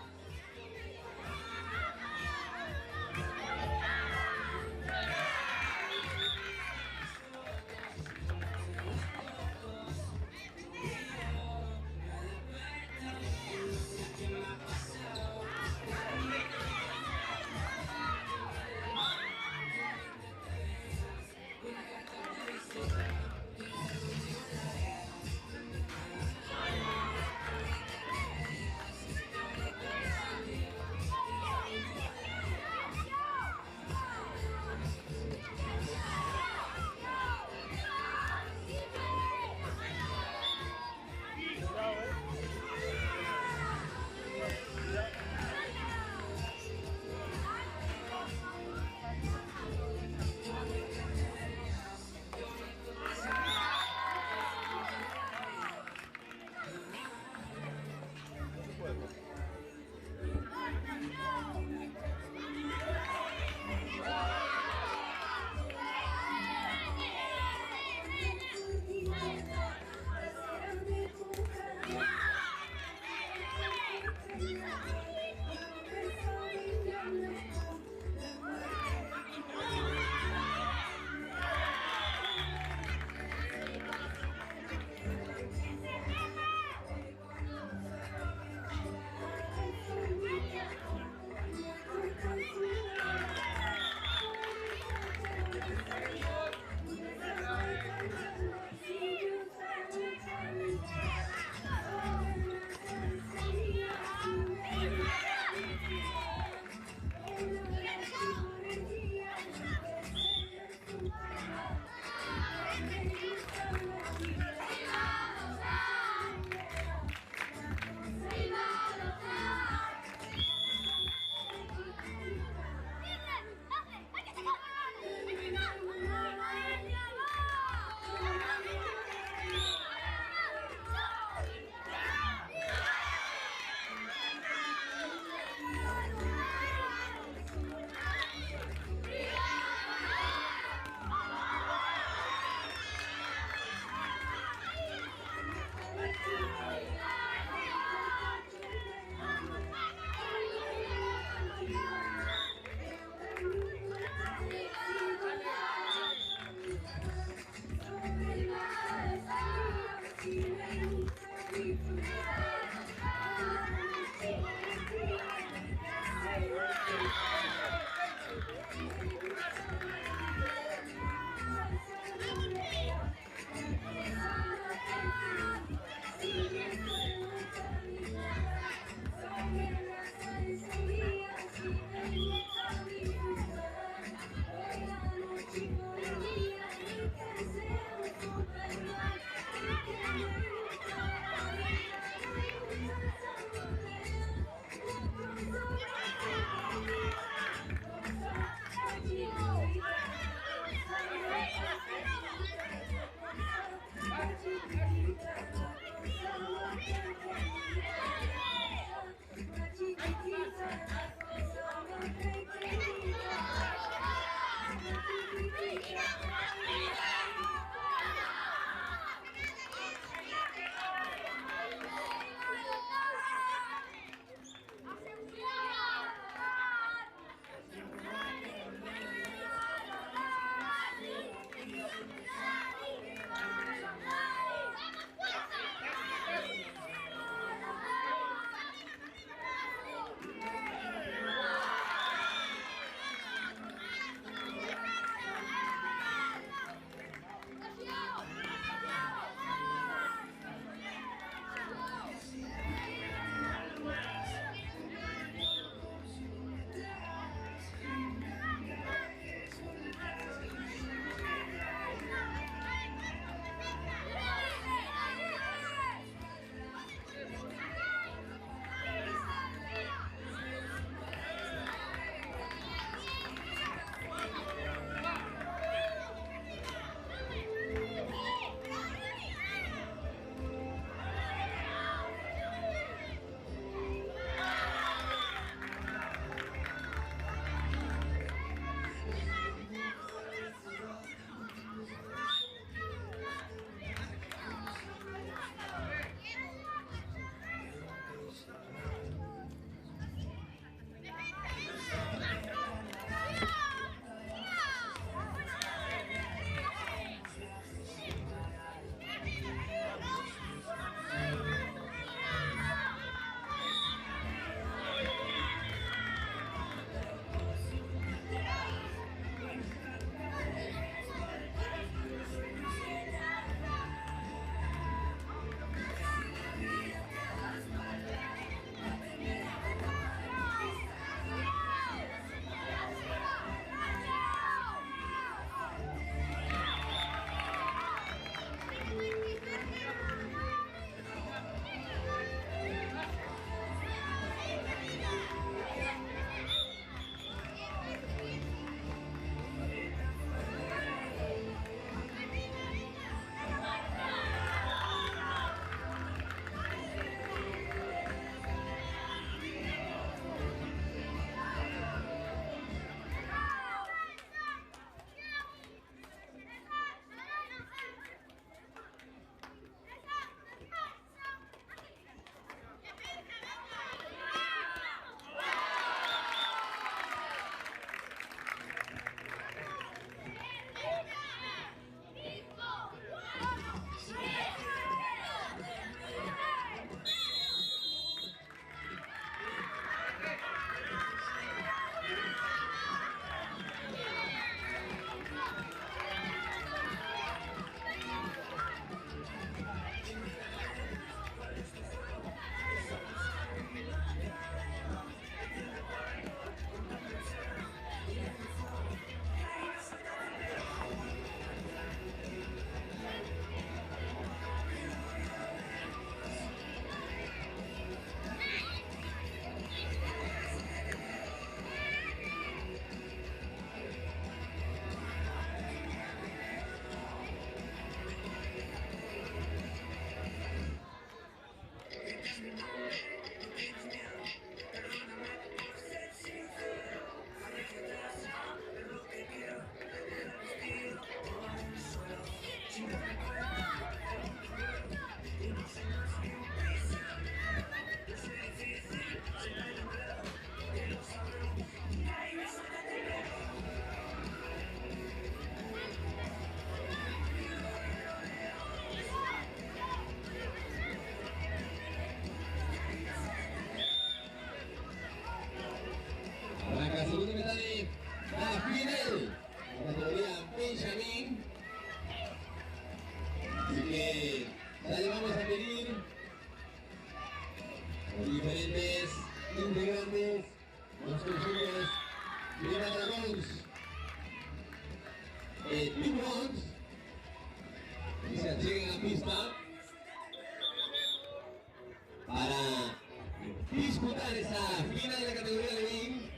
disputar esa final de la categoría de BIM.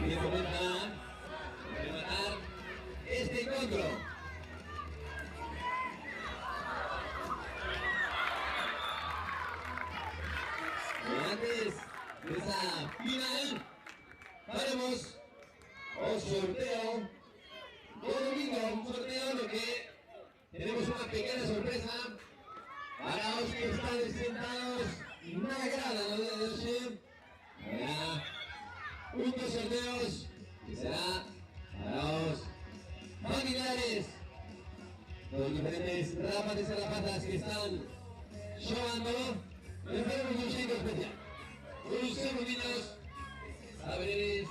Y comienza a rematar este encuentro. Antes de esa final, haremos un sorteo de domingo, un sorteo en lo que tenemos una pequeña sorpresa para los que están sentados en una grada la de noche. Habrá unos sorteos que será para los familiares, los diferentes rapaces y rapatas que están llevando. Les tenemos un chico especial. Unos segunditos a ver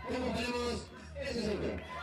cómo haremos ese sorteo.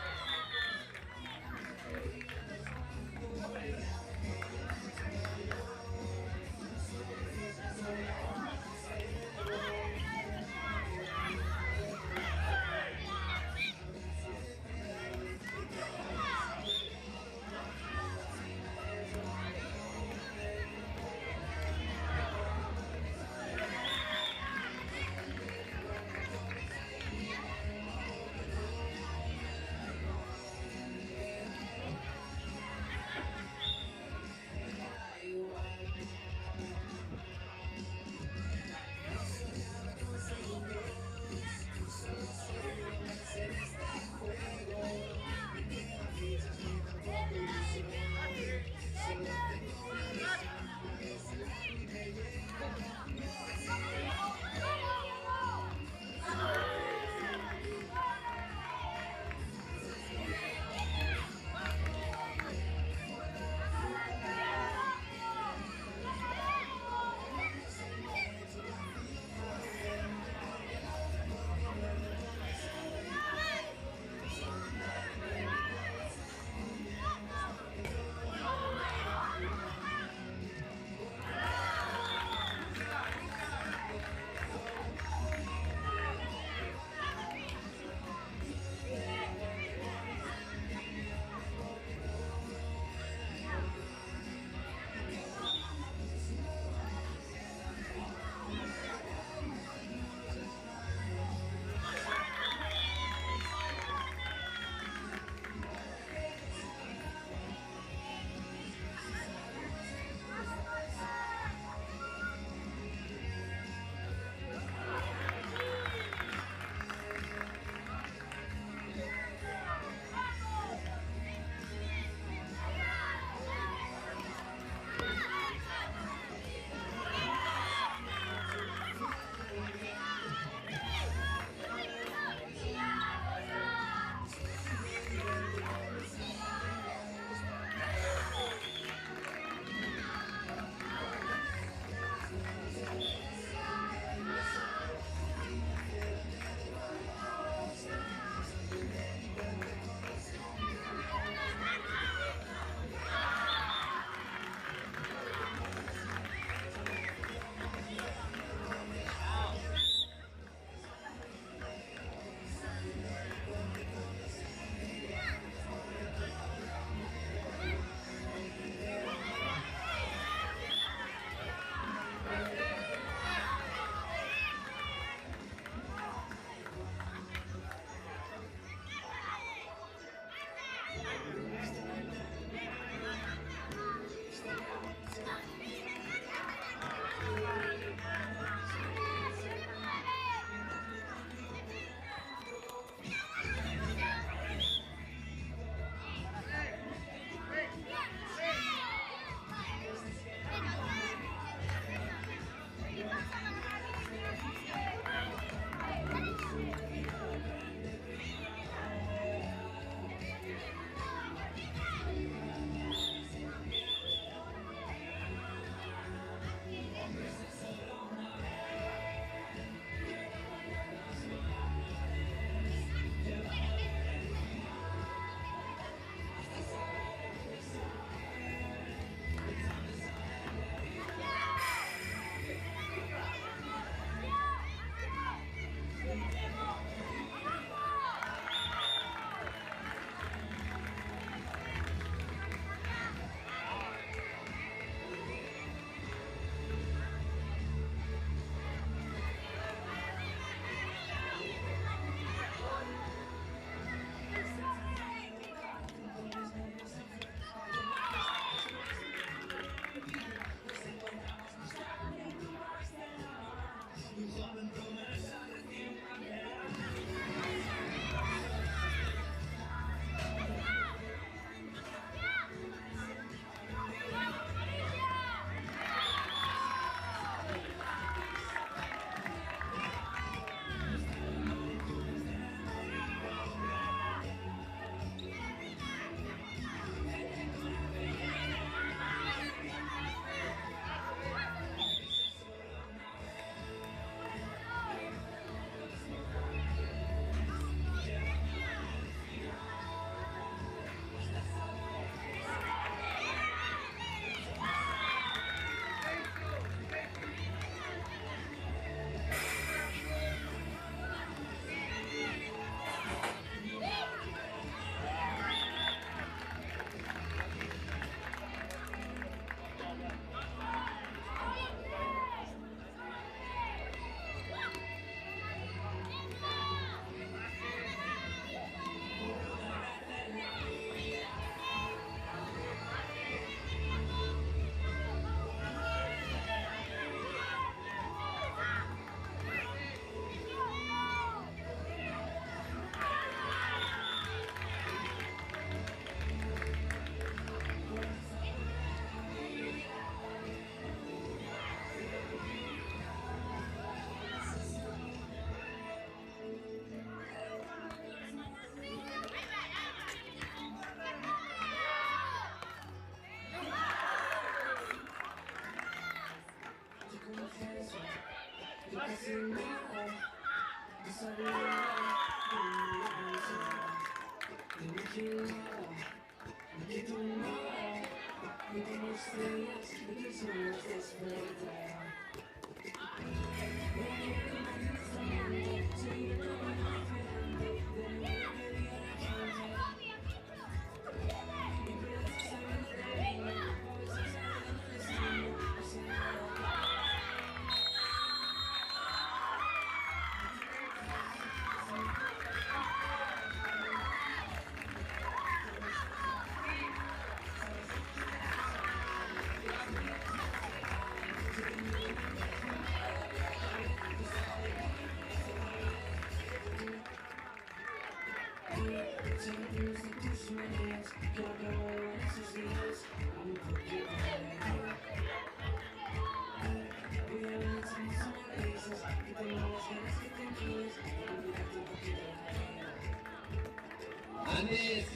Antes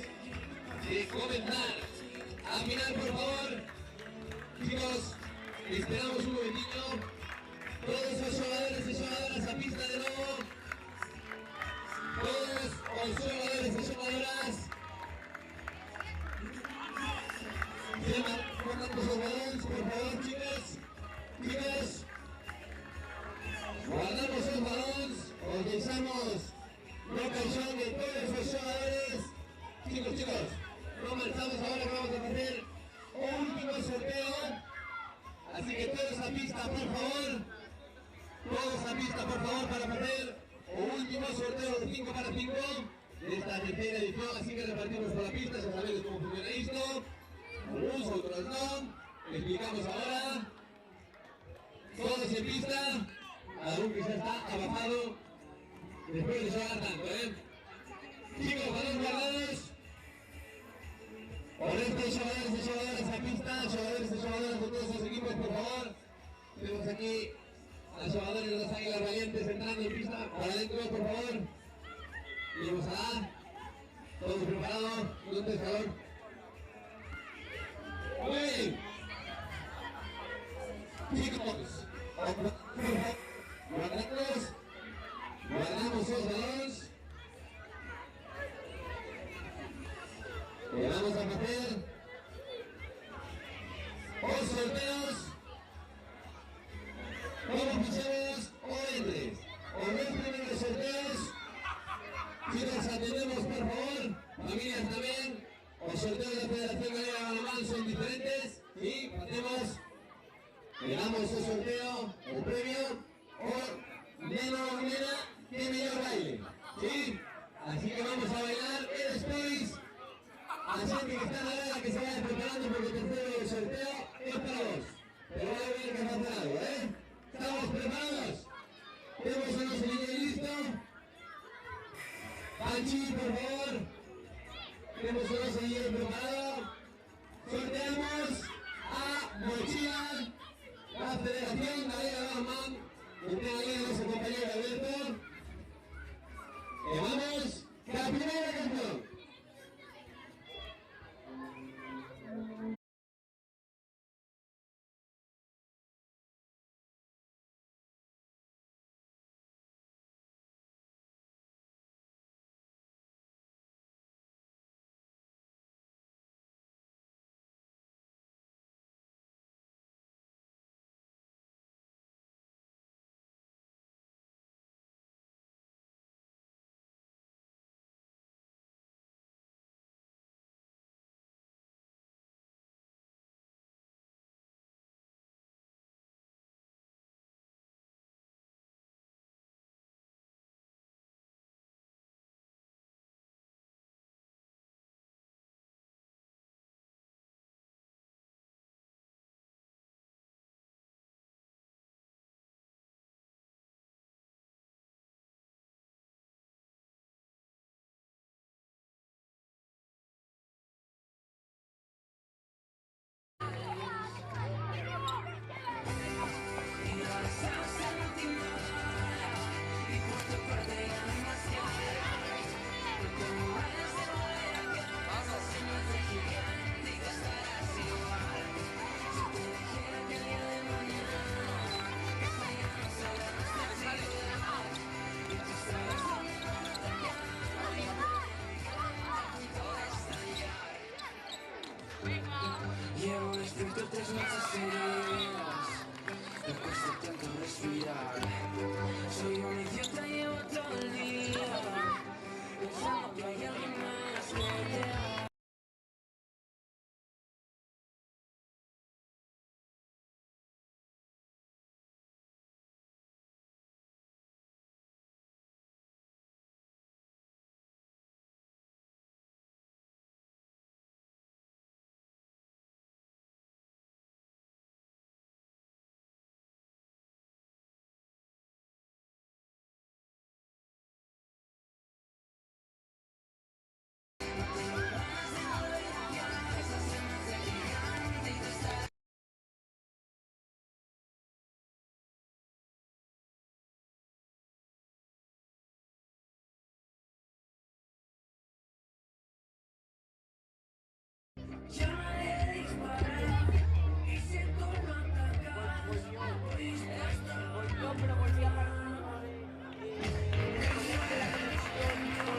de comenzar a mirar, por favor, chicos, esperamos un momentito. Todos los jugadores y jugadoras a pista de nuevo. Todos los jugadores y jugadoras. Guardando sus balones, por favor, chicos. Chicos, guardamos los balones, organizamos la canción de todos los jugadores. Chicos, no marchamos ahora que vamos a hacer un último sorteo. Así que todos a pista, por favor. Todos a pista, por favor, para hacer un último sorteo de 5 para 5 de esta tercera edición. Así que repartimos por la pista, ya sabéis cómo funciona esto. Algunos, otros no. Explicamos ahora. Todos en pista. Algún que ya está abajado. Después de llegar tanto, Chicos, balones guardados. Por estos jugadores y jugadoras a pista, jugadores y jugadoras de todos los equipos, por favor. Tenemos aquí a los jugadores de las Águilas Valientes entrando en pista. Para adentro, por favor. Iremos a todos preparados. ¿Dónde es calor? Muy bien. Chicos, guardamos los balones. Le vamos a hacer dos sorteos. ¿Cómo fichamos o entres? O los primeros sorteos. Chicos, atendemos, por favor. Familias también. Los sorteos de la Federación Gallega de Balonmano son diferentes. Y hacemos, le damos el sorteo, el premio, o nena o nena que mejor baile. ¿Sí? Así que vamos a bailar y después a la gente que está en la grada que se vaya preparando porque el tercero sorteo es para vos. Pero va a ver que hacer algo, ¿Estamos preparados? ¿Tenemos a nuestro niño listo? Panchi, por favor. Tenemos a nuestro niño preparado. Sorteamos a Mochila, la Federación Gallega de Balonmano, que tenga ahí a nuestro compañero Alberto. Vamos, la primera canción. Volvió, pero volví a partir otra vez. Desconecte la conexión y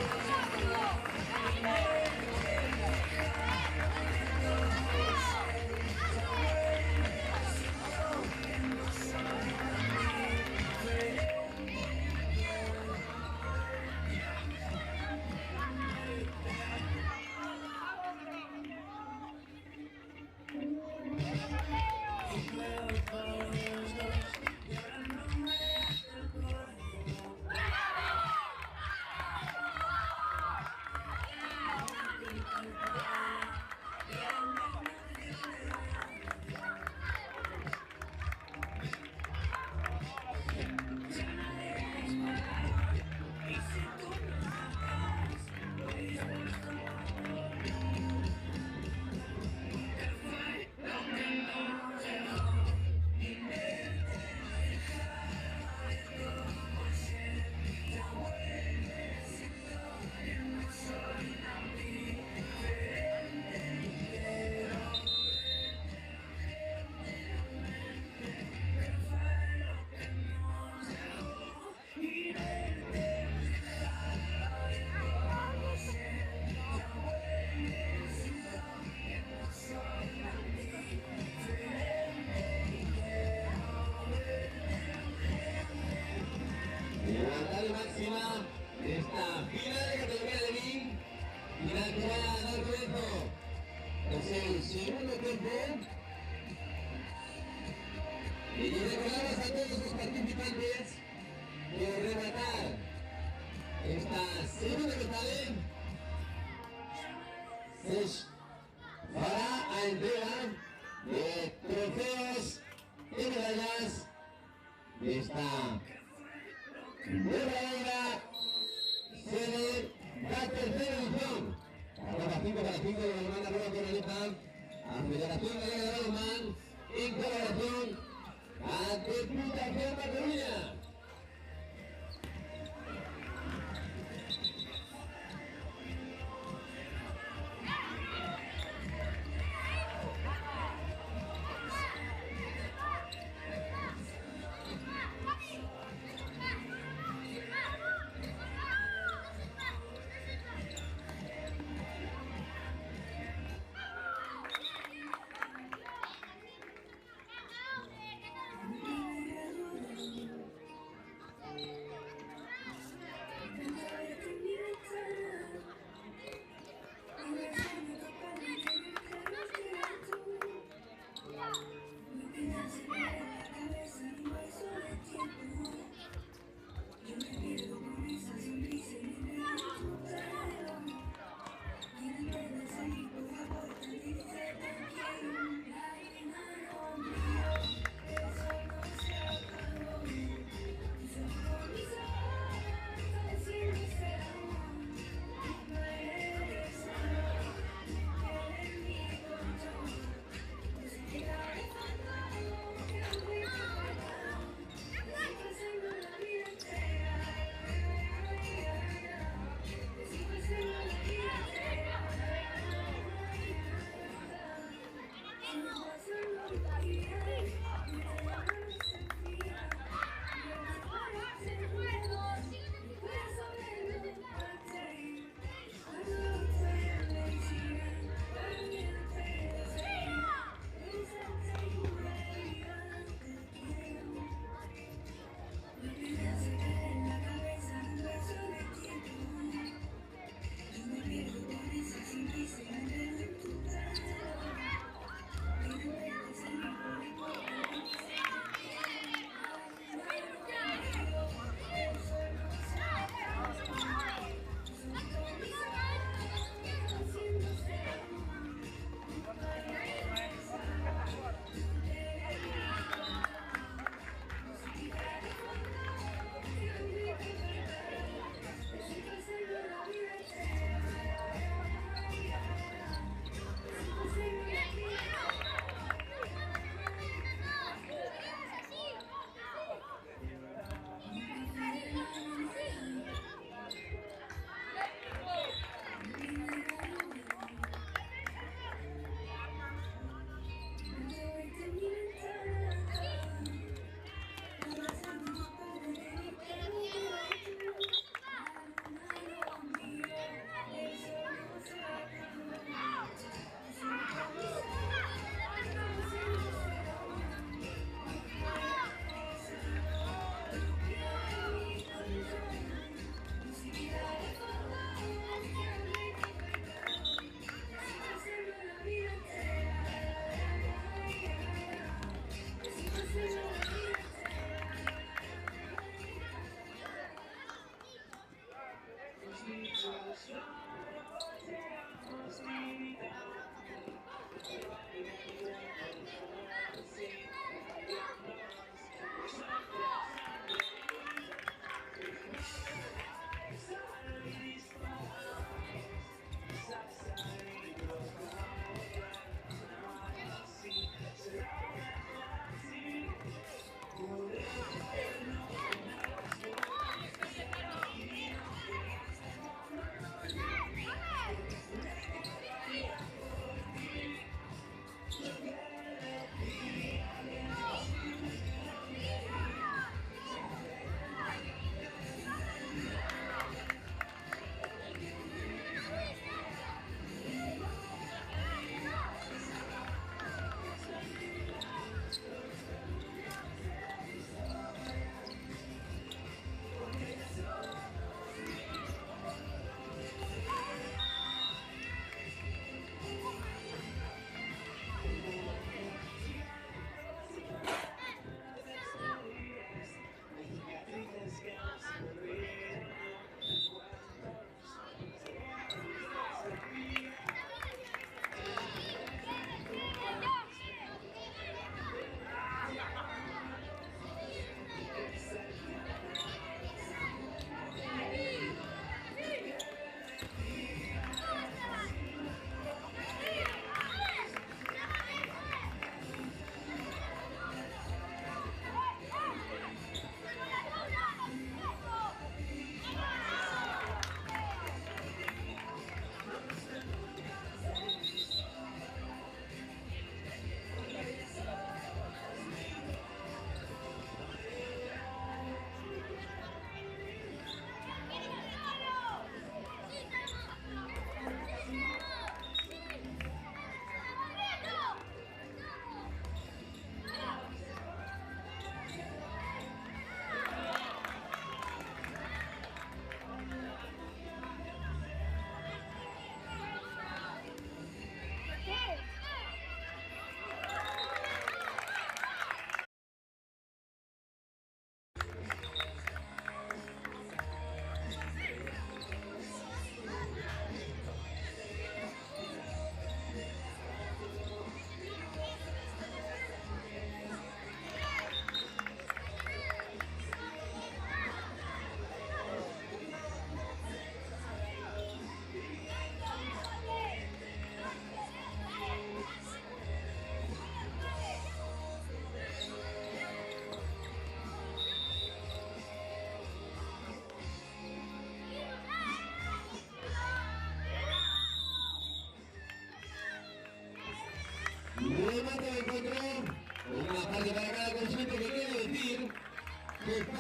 Levantada máxima de esta final de categoría de Link. Final que va a dar comienzo. Es el segundo tiempo. Y recordamos a todos los participantes que rematar esta segunda metade se fará a entrega de trofeos y medallas de esta nueva sede la tercera edición. Para 5 para 5 de la hermana Rueda Cornelija, a Federación Gallega de Balonmano, en colaboración a Diputación de Cataluña.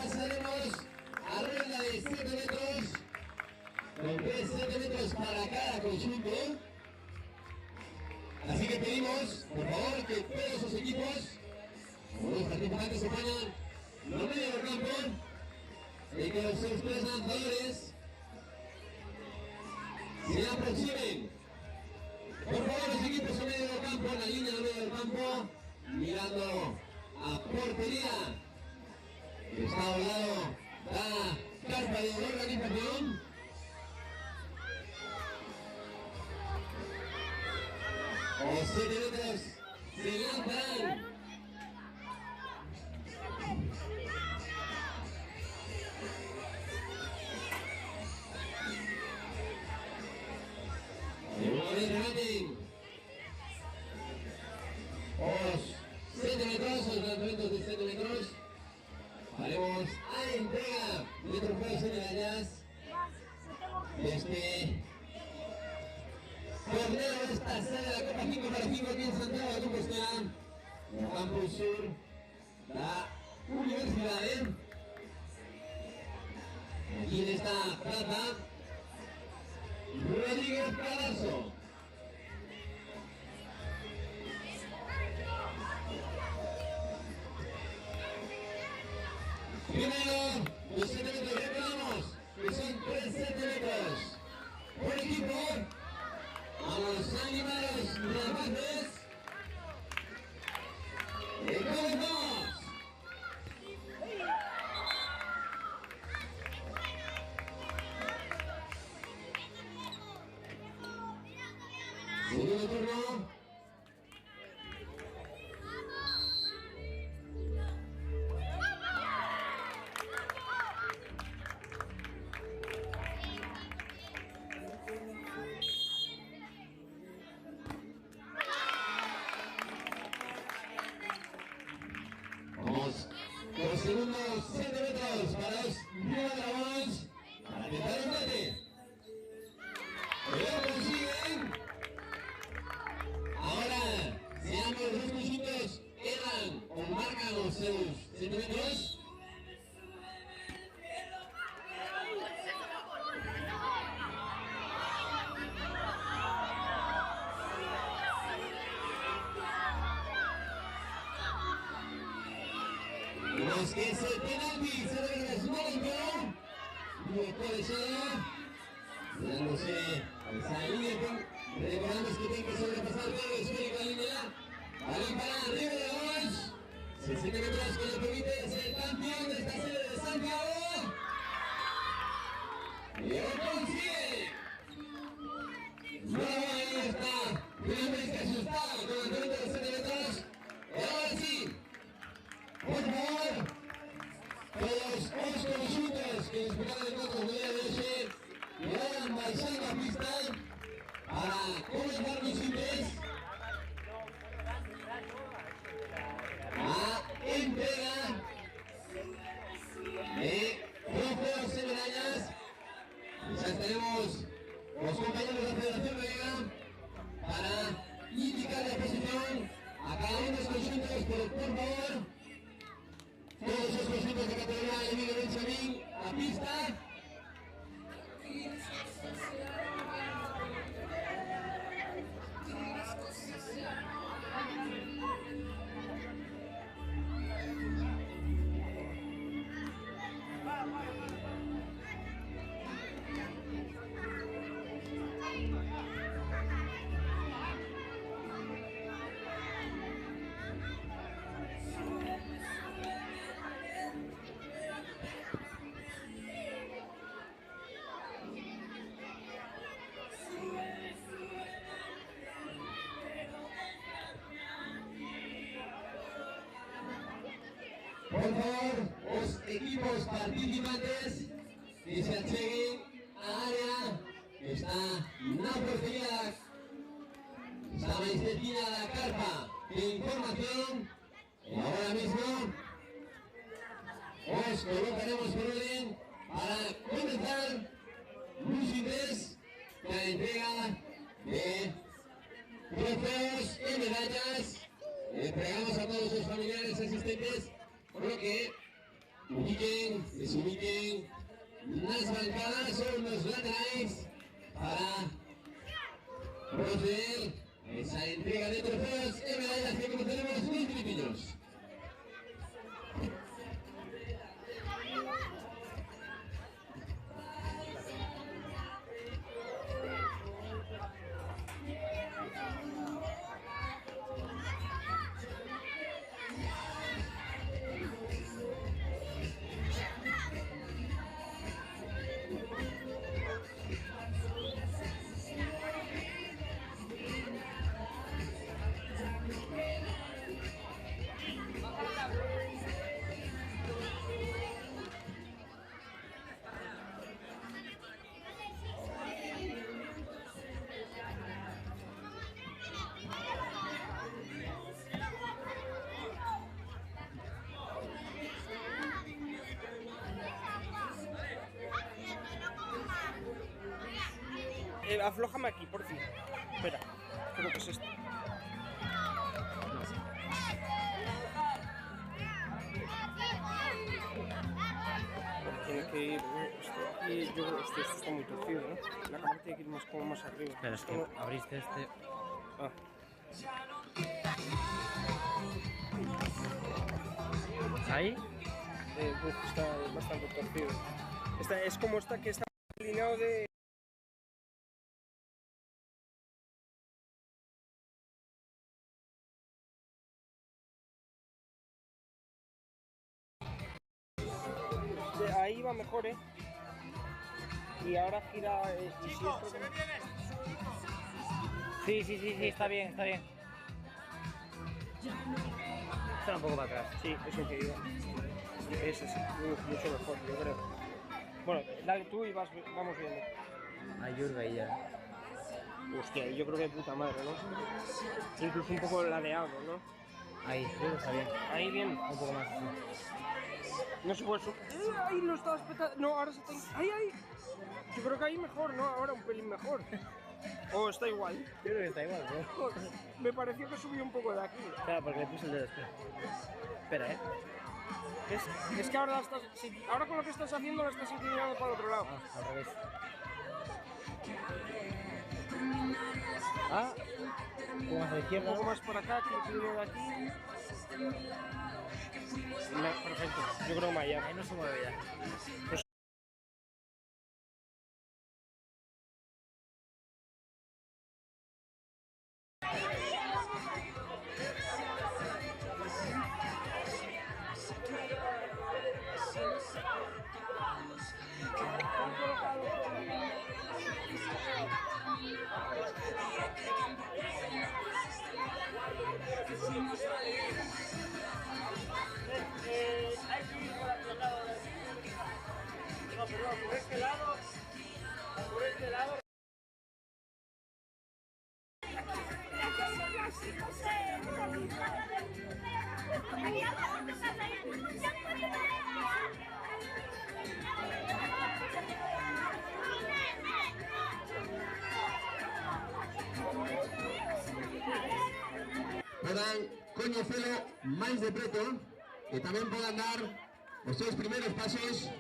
pasaremos a ronda de 7 metros, con 7 metros para cada conjunto. Así que pedimos, por favor, que todos sus equipos, los participantes se pongan los medios del campo y que los 3 lanzadores se aproximen. Por favor, los equipos en medio del campo, en la línea del medio del campo, mirando a portería, que está a un lado la carpa de organización. Los 7 metros se lanzan. Remeten. Los 7 metros, los lanzamientos de 7 metros. Haremos a entrega de trofeos y medallas de este torneo de esta sede de la Copa 5 para 5 aquí en Santiago de Compostela, Campus Sur, la Universidad. Aquí en esta plata, Rodríguez Calazo. Primero, los 7 metros, recordamos que son 3 centímetros por equipo. Vamos a animaros, rapaces. ¡Y comenzamos! Segundo turno. Vamos con los segundos 7 metros para los Río Dragons para intentar el empate. Lo consiguen. Ahora, si ambos dos conjuntos erran o marcan los seus 7 metros, los que es el penalti se regresan su momento. Director de Shada, dándose esa línea, recordando que tienen que sobrepasar todo el esférico de línea. Balón para Río Dragons. 60 metros que le permite ser el campeón de esta serie de Santiago. Y lo consigue. No, ahí está. Finalmente asustado con el momento de 7 metros. Y ahora sí. Por favor, todos los conjuntos que disputaron el encuentro de día de hoy vayan baixando a pista para comenzar los simples a entrega de trofeos y medallas. Ya tenemos los compañeros de la Federación Gallega para indicar la posición a cada uno de los conjuntos, pero por favor, todos los conjuntos de categoría Emilio Benjamín a pista. Por favor, los equipos participantes que se acheguen a área que está na portería, está máis cerquina da carpa de información. Y ahora mismo os colocaremos por orden para comenzar los simples, la entrega de trofeos y medallas. Le entregamos a todos los familiares asistentes, por lo que desubiquen las bancadas o los laterales para proceder a esa entrega de trofeos y medallas que conoceremos los filipinos. Aflójame aquí, por fin. Espera, creo que es esto. Tiene que ir esto aquí. Yo creo que esto está muy torcido, ¿no? La cámara tiene que ir más, como más arriba. Pero es que abriste este. Ah. ¿Ahí? Está bastante torcido. Es como esta que está alineado de... Ahí va mejor, ¿eh? Y ahora gira... y si esto... Sí, está bien, está bien. Está un poco para atrás. Sí, eso que iba. Ese sí, mucho mejor, yo creo. Bueno, dale tú y vamos viendo. Hay Yurga y ya. Hostia, yo creo que de puta madre, ¿no? Incluso un poco ladeado, ¿no? Ahí, está bien. Ahí bien. Un poco más. Sí. No se puede subir. Ahí lo estabas petando. No, ahora se está... Ahí. Yo creo que ahí mejor, ¿no? Ahora un pelín mejor. O está igual. Yo creo que está igual, ¿no? Me pareció que subió un poco de aquí. Claro, porque le puse el dedo. Espera, ¿eh? Es que ahora, ahora con lo que estás haciendo lo estás inclinando para el otro lado. Ah, al revés. Ah, un poco más a la izquierda. Un poco más por acá, que inclino de aquí. Perfecto, yo creo que Maya. Ahí no se mueve ya. Pues hay que ir por aquel lado. No, perdón, por este lado. Por este lado. Podan coñecelo máis de preto e tamén podan dar os seus primeiros pasos.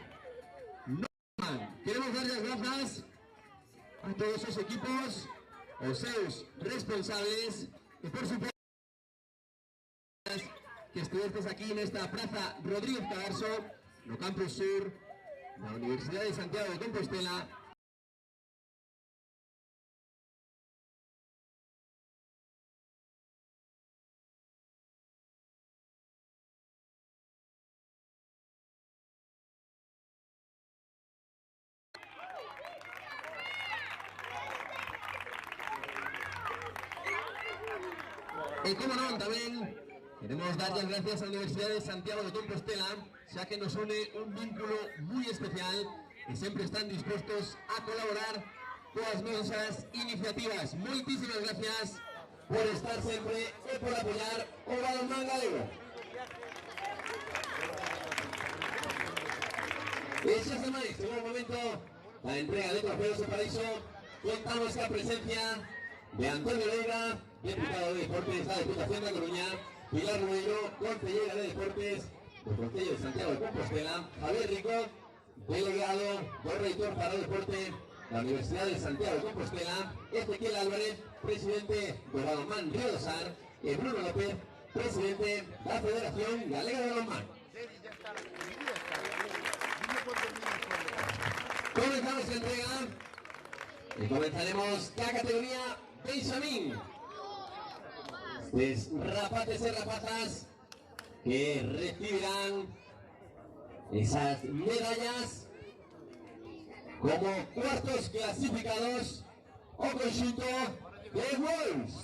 Queremos dar as grazas a todos os equipos, os seus responsables e por suposto que estuvestes aquí nesta Praza Rodríguez Cadarso no Campus Sur da Universidade de Santiago de Compostela. E como non, tamén queremos dar as gracias á Universidade de Santiago de Compostela, xa que nos une un vínculo moi especial e sempre están dispostos a colaborar coas nosas iniciativas. Moitísimas gracias por estar sempre e por apoiar o balonmán galego. E xa se máis, chegou o momento da entrega de trofeos e para iso contamos ca presencia de Antonio Vega, diputado de Deportes da Diputación da Coruña, Pilar Rueiro, concellera de Deportes, del Concello de Santiago de Compostela, Javier Rico, delegado do reitor para o deporte da Universidade de Santiago de Compostela, Ezequiel Álvarez, presidente do Balonmán Río do Sar, e Bruno López, presidente da Federación Galega de Balonmán. Comenzamos la entrega y comenzaremos la categoría Benjamín. Pues rapaces y rapazas que recibirán esas medallas como cuartos clasificados o conjunto de Wolves.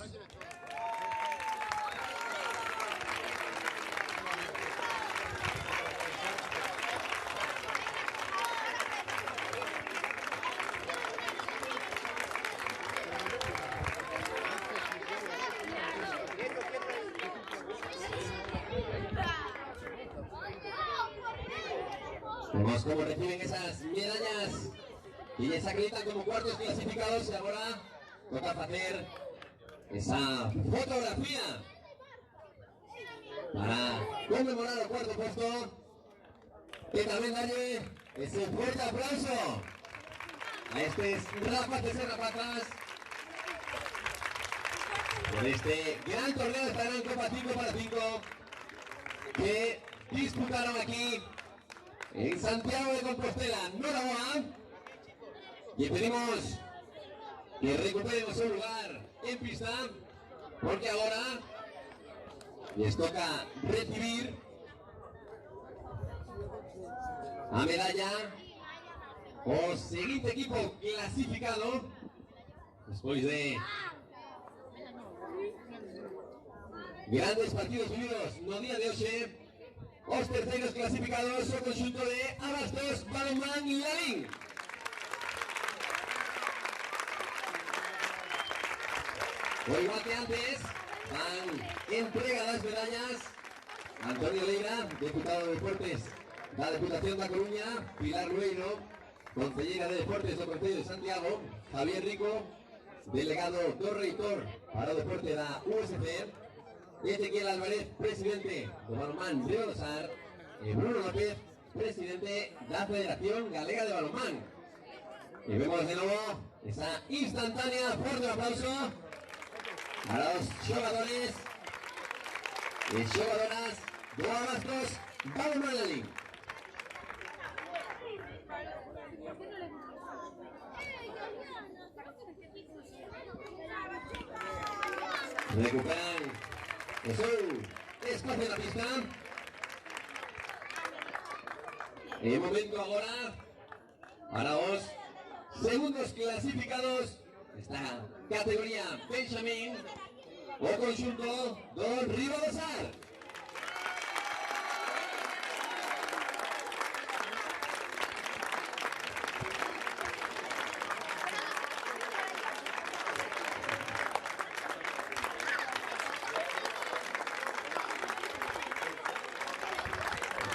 Vemos cómo reciben esas medallas y les acreditan como cuartos clasificados y ahora toca hacer esa fotografía para conmemorar el cuarto puesto, que también darle ese fuerte aplauso a estos rapaces y rapazas por este gran torneo, esta gran Copa 5x5 que disputaron aquí en Santiago de Compostela. Noraboa, y pedimos que recuperen su lugar en pista, porque ahora les toca recibir a medalla o seguinte equipo clasificado después de grandes partidos vividos no día de hoxe. Os terceiros clasificados o conjunto de Abastos, Balonmán y Lalín. O igual que antes, van entrega las medallas Antonio Leira, diputado de Deportes da Deputación da Coruña, Pilar Lueiro, concelleira de Deportes do Concello de Santiago, Javier Rico, delegado do reitor para o deporte da USC, Ezequiel Álvarez, presidente do Balonmán Río do Sar, y Bruno López, presidente da Federación Galega de Balonmán. Y vemos de nuevo esa instantánea fuerte aplauso para los jugadores y jugadoras do Abastos Balonmán Lalín. Recuperan su espacio en la pista. En momento ahora para los segundos clasificados esta categoría Benjamín o conjunto do Río do Sar.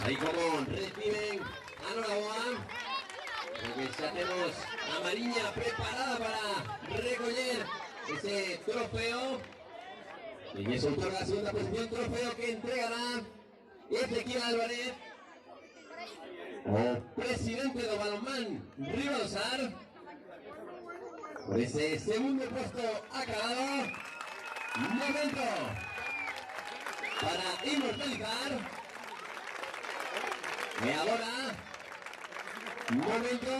Ahí como reciben a Noraboa, porque ya tenemos a Mariña preparada para recoger ese trofeo. Y eso otorga la segunda posición, trofeo que entregará Ezequiel Álvarez, o presidente do Balonmán Río do Sar, por ese segundo puesto acabado. Momento para inmortalizar. Y ahora, momento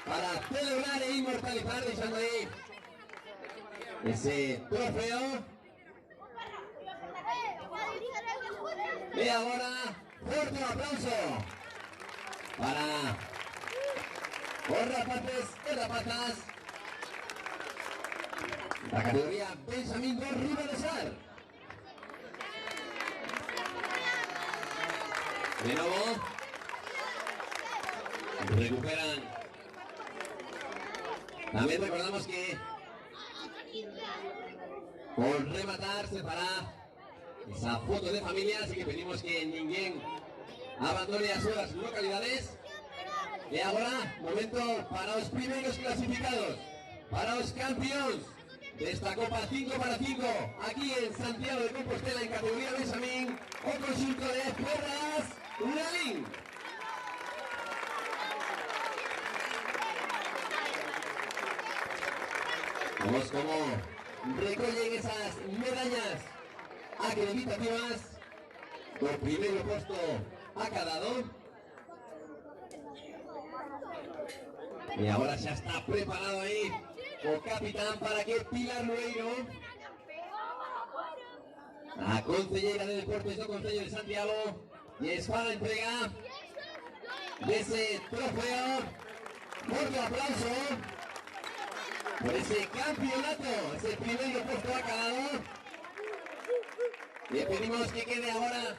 para celebrar e inmortalizar, dejando ahí ese trofeo. Y ahora, fuerte aplauso para los rapaces y rapazas, la categoría Benjamín do Río do Sar. De nuevo, recuperan. También recordamos que por rematar se fará esa foto de familia, así que pedimos que ninguém abandone as súas localidades. E agora, momento para os primeiros clasificados, para os campeóns de esta Copa 5 para 5 aquí en Santiago de Compostela en categoría Benjamín o conjunto de Ferraz Lalín. Vemos cómo recollen esas medallas acreditativas por primer puesto a cada lado. Y ahora ya está preparado ahí o capitán para que Pilar Nueiro, la consellera de Deportes do Concello de Santiago, les para la entrega de ese trofeo. Fuerte aplauso por ese campeonato, ese primer puesto acabado. Le pedimos que quede ahora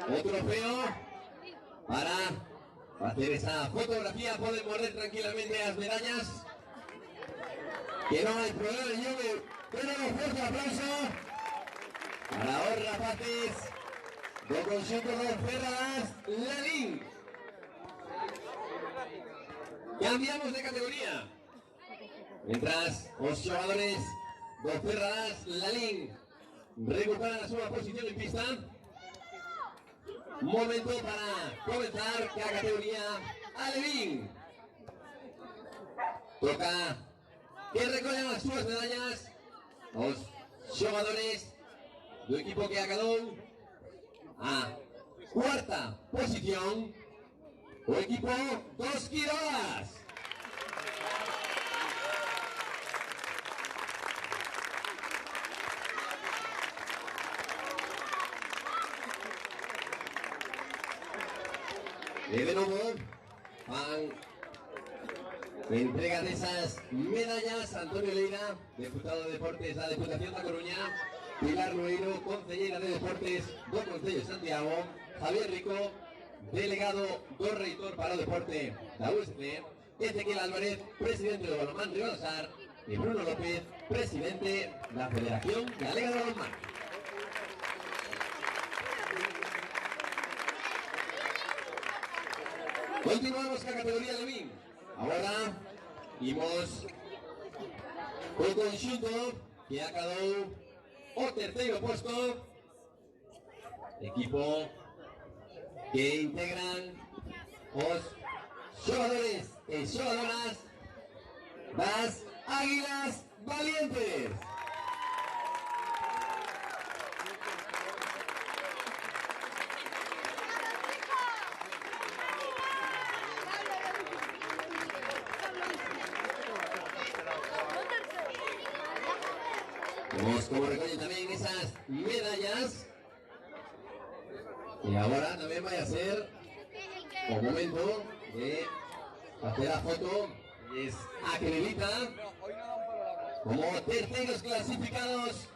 el trofeo para hacer esa fotografía. Pueden morder tranquilamente las medallas. Que no hay problema, yo pero un fuerte aplauso para los rapaces do conjunto de Ferraz Lalín. Cambiamos de categoría. Mientras los jugadores de Ferraz Lalín recuperan la segunda posición en pista. Momento para comenzar la categoría Alevín. Toca que recollan las súas medallas los jugadores del equipo que acabó a cuarta posición o equipo dos Quirogas. De nuevo van entrega de esas medallas Antonio Leira, diputado de Deportes de la Diputación de Coruña, Pilar Nueiro, consellera de Deportes do Concello de Santiago, Javier Rico, delegado do reitor para o deporte da USP, Ezequiel Álvarez, presidente do Balonmán Río do Sar, y Bruno López, presidente da Federación Galega de Balonmán. Continuamos con la categoría Alevín. Ahora vimos un conjunto que ha quedado o terceiro puesto, equipo que integran los jugadores y jugadoras das Águilas Valientes. Vemos cómo recogen también esas medallas. Y ahora también vaya a ser un momento de hacer la foto. Les acredita como terceros clasificados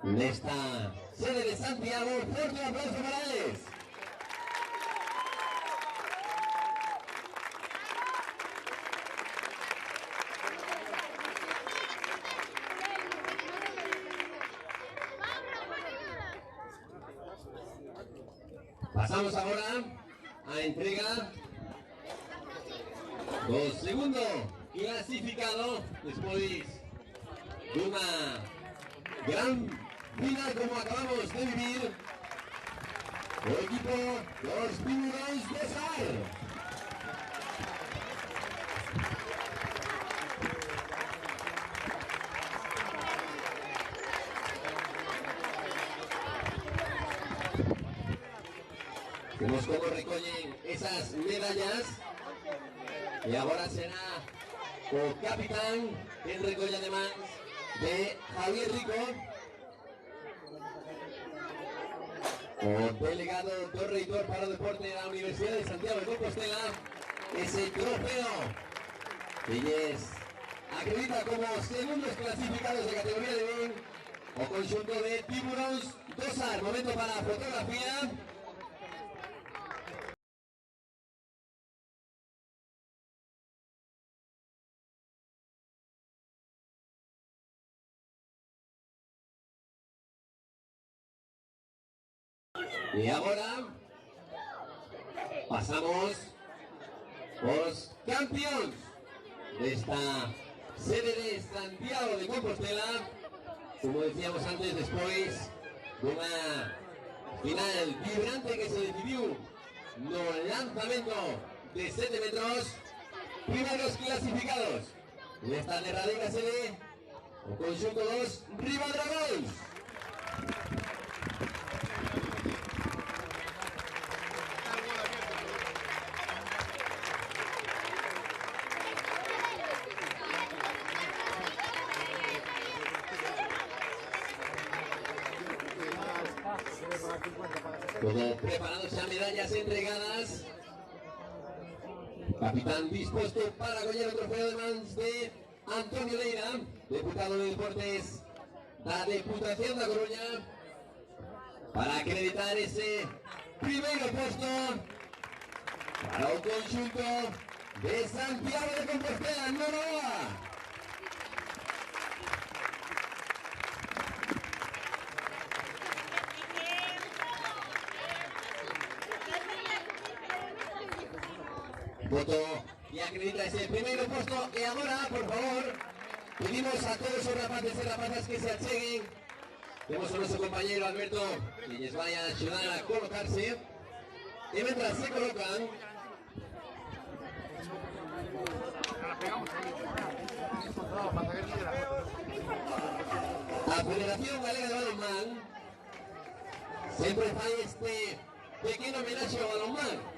de esta sede de Santiago. Fuerte aplauso para ellos. Pasamos ahora a entrega do segundo clasificado después de una gran final como acabamos de vivir, el equipo de los Tiburones de Sar. Vemos cómo recogen esas medallas y ahora será el capitán que recoge además de Javier Rico, o delegado do reitor para o deporte de la Universidad de Santiago de Compostela, ese trofeo que les acredita como segundos clasificados de categoría de bien o conjunto de Tiburones do Sar. Momento para la fotografía. Y ahora pasamos los campeones de esta sede de Santiago de Compostela. Como decíamos antes, después de una final vibrante que se decidió no lanzamiento de 7 metros. Primeros clasificados en esta derradera sede, o conjunto 2, Ribadragons. Todo preparados, ya medallas entregadas. Capitán dispuesto para collar el trofeo de mans de Antonio Leira, diputado de Deportes da Deputación da Coruña, para acreditar ese primeiro posto para o conjunto de Santiago de Compostela, Noruega. Voto y acredita ese primeiro posto. E agora, por favor, pedimos a todos os rapaces e rapazas que se acheguen. Temos o noso compañero Alberto que lles vai a axudar a colocarse. E mentras se colocan, a Federación Galega de Balonmán sempre fai este pequeno homenaxe ao balonmán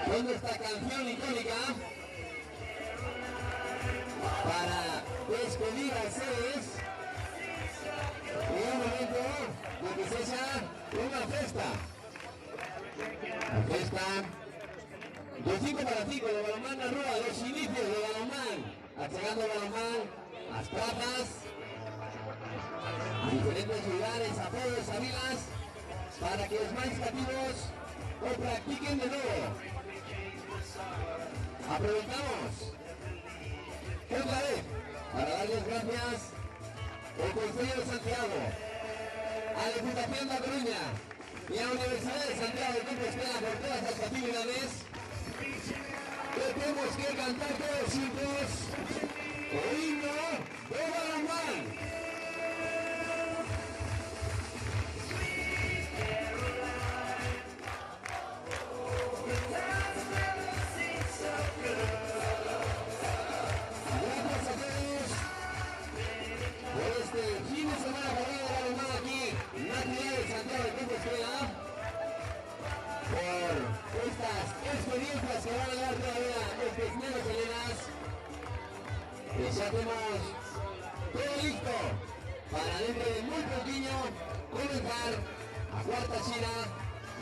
con esta canción icónica para despedir a sedes y un momento de que sea una festa. La festa de 5 para 5 de balonmán na rúa, los inicios de balonmán, achegando o balonmán ás plazas, a diferentes lugares, a pueblos, a vilas, para que os máis cativos o practiquen de novo. Aprovechamos otra vez para darles gracias al Concello de Santiago, a la Diputación da Coruña y a la Universidad de Santiago de Compostela por todas las facilidades. Que tenemos que cantar todos juntos el himno de balonmán. Fin de semana para de balonmán aquí en la ciudad de Santiago de Compostela, por estas experiencias que van a dar todavía estos menos helenas, que ya tenemos todo listo para dentro de muy poquillo comenzar a cuarta gira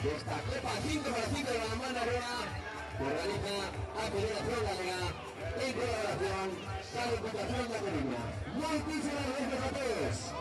de esta Copa 5 para 5 de balonmán arriba, que organiza a Federación Galega en colaboración con la Diputación de Coruña. Muchísimas gracias a todos.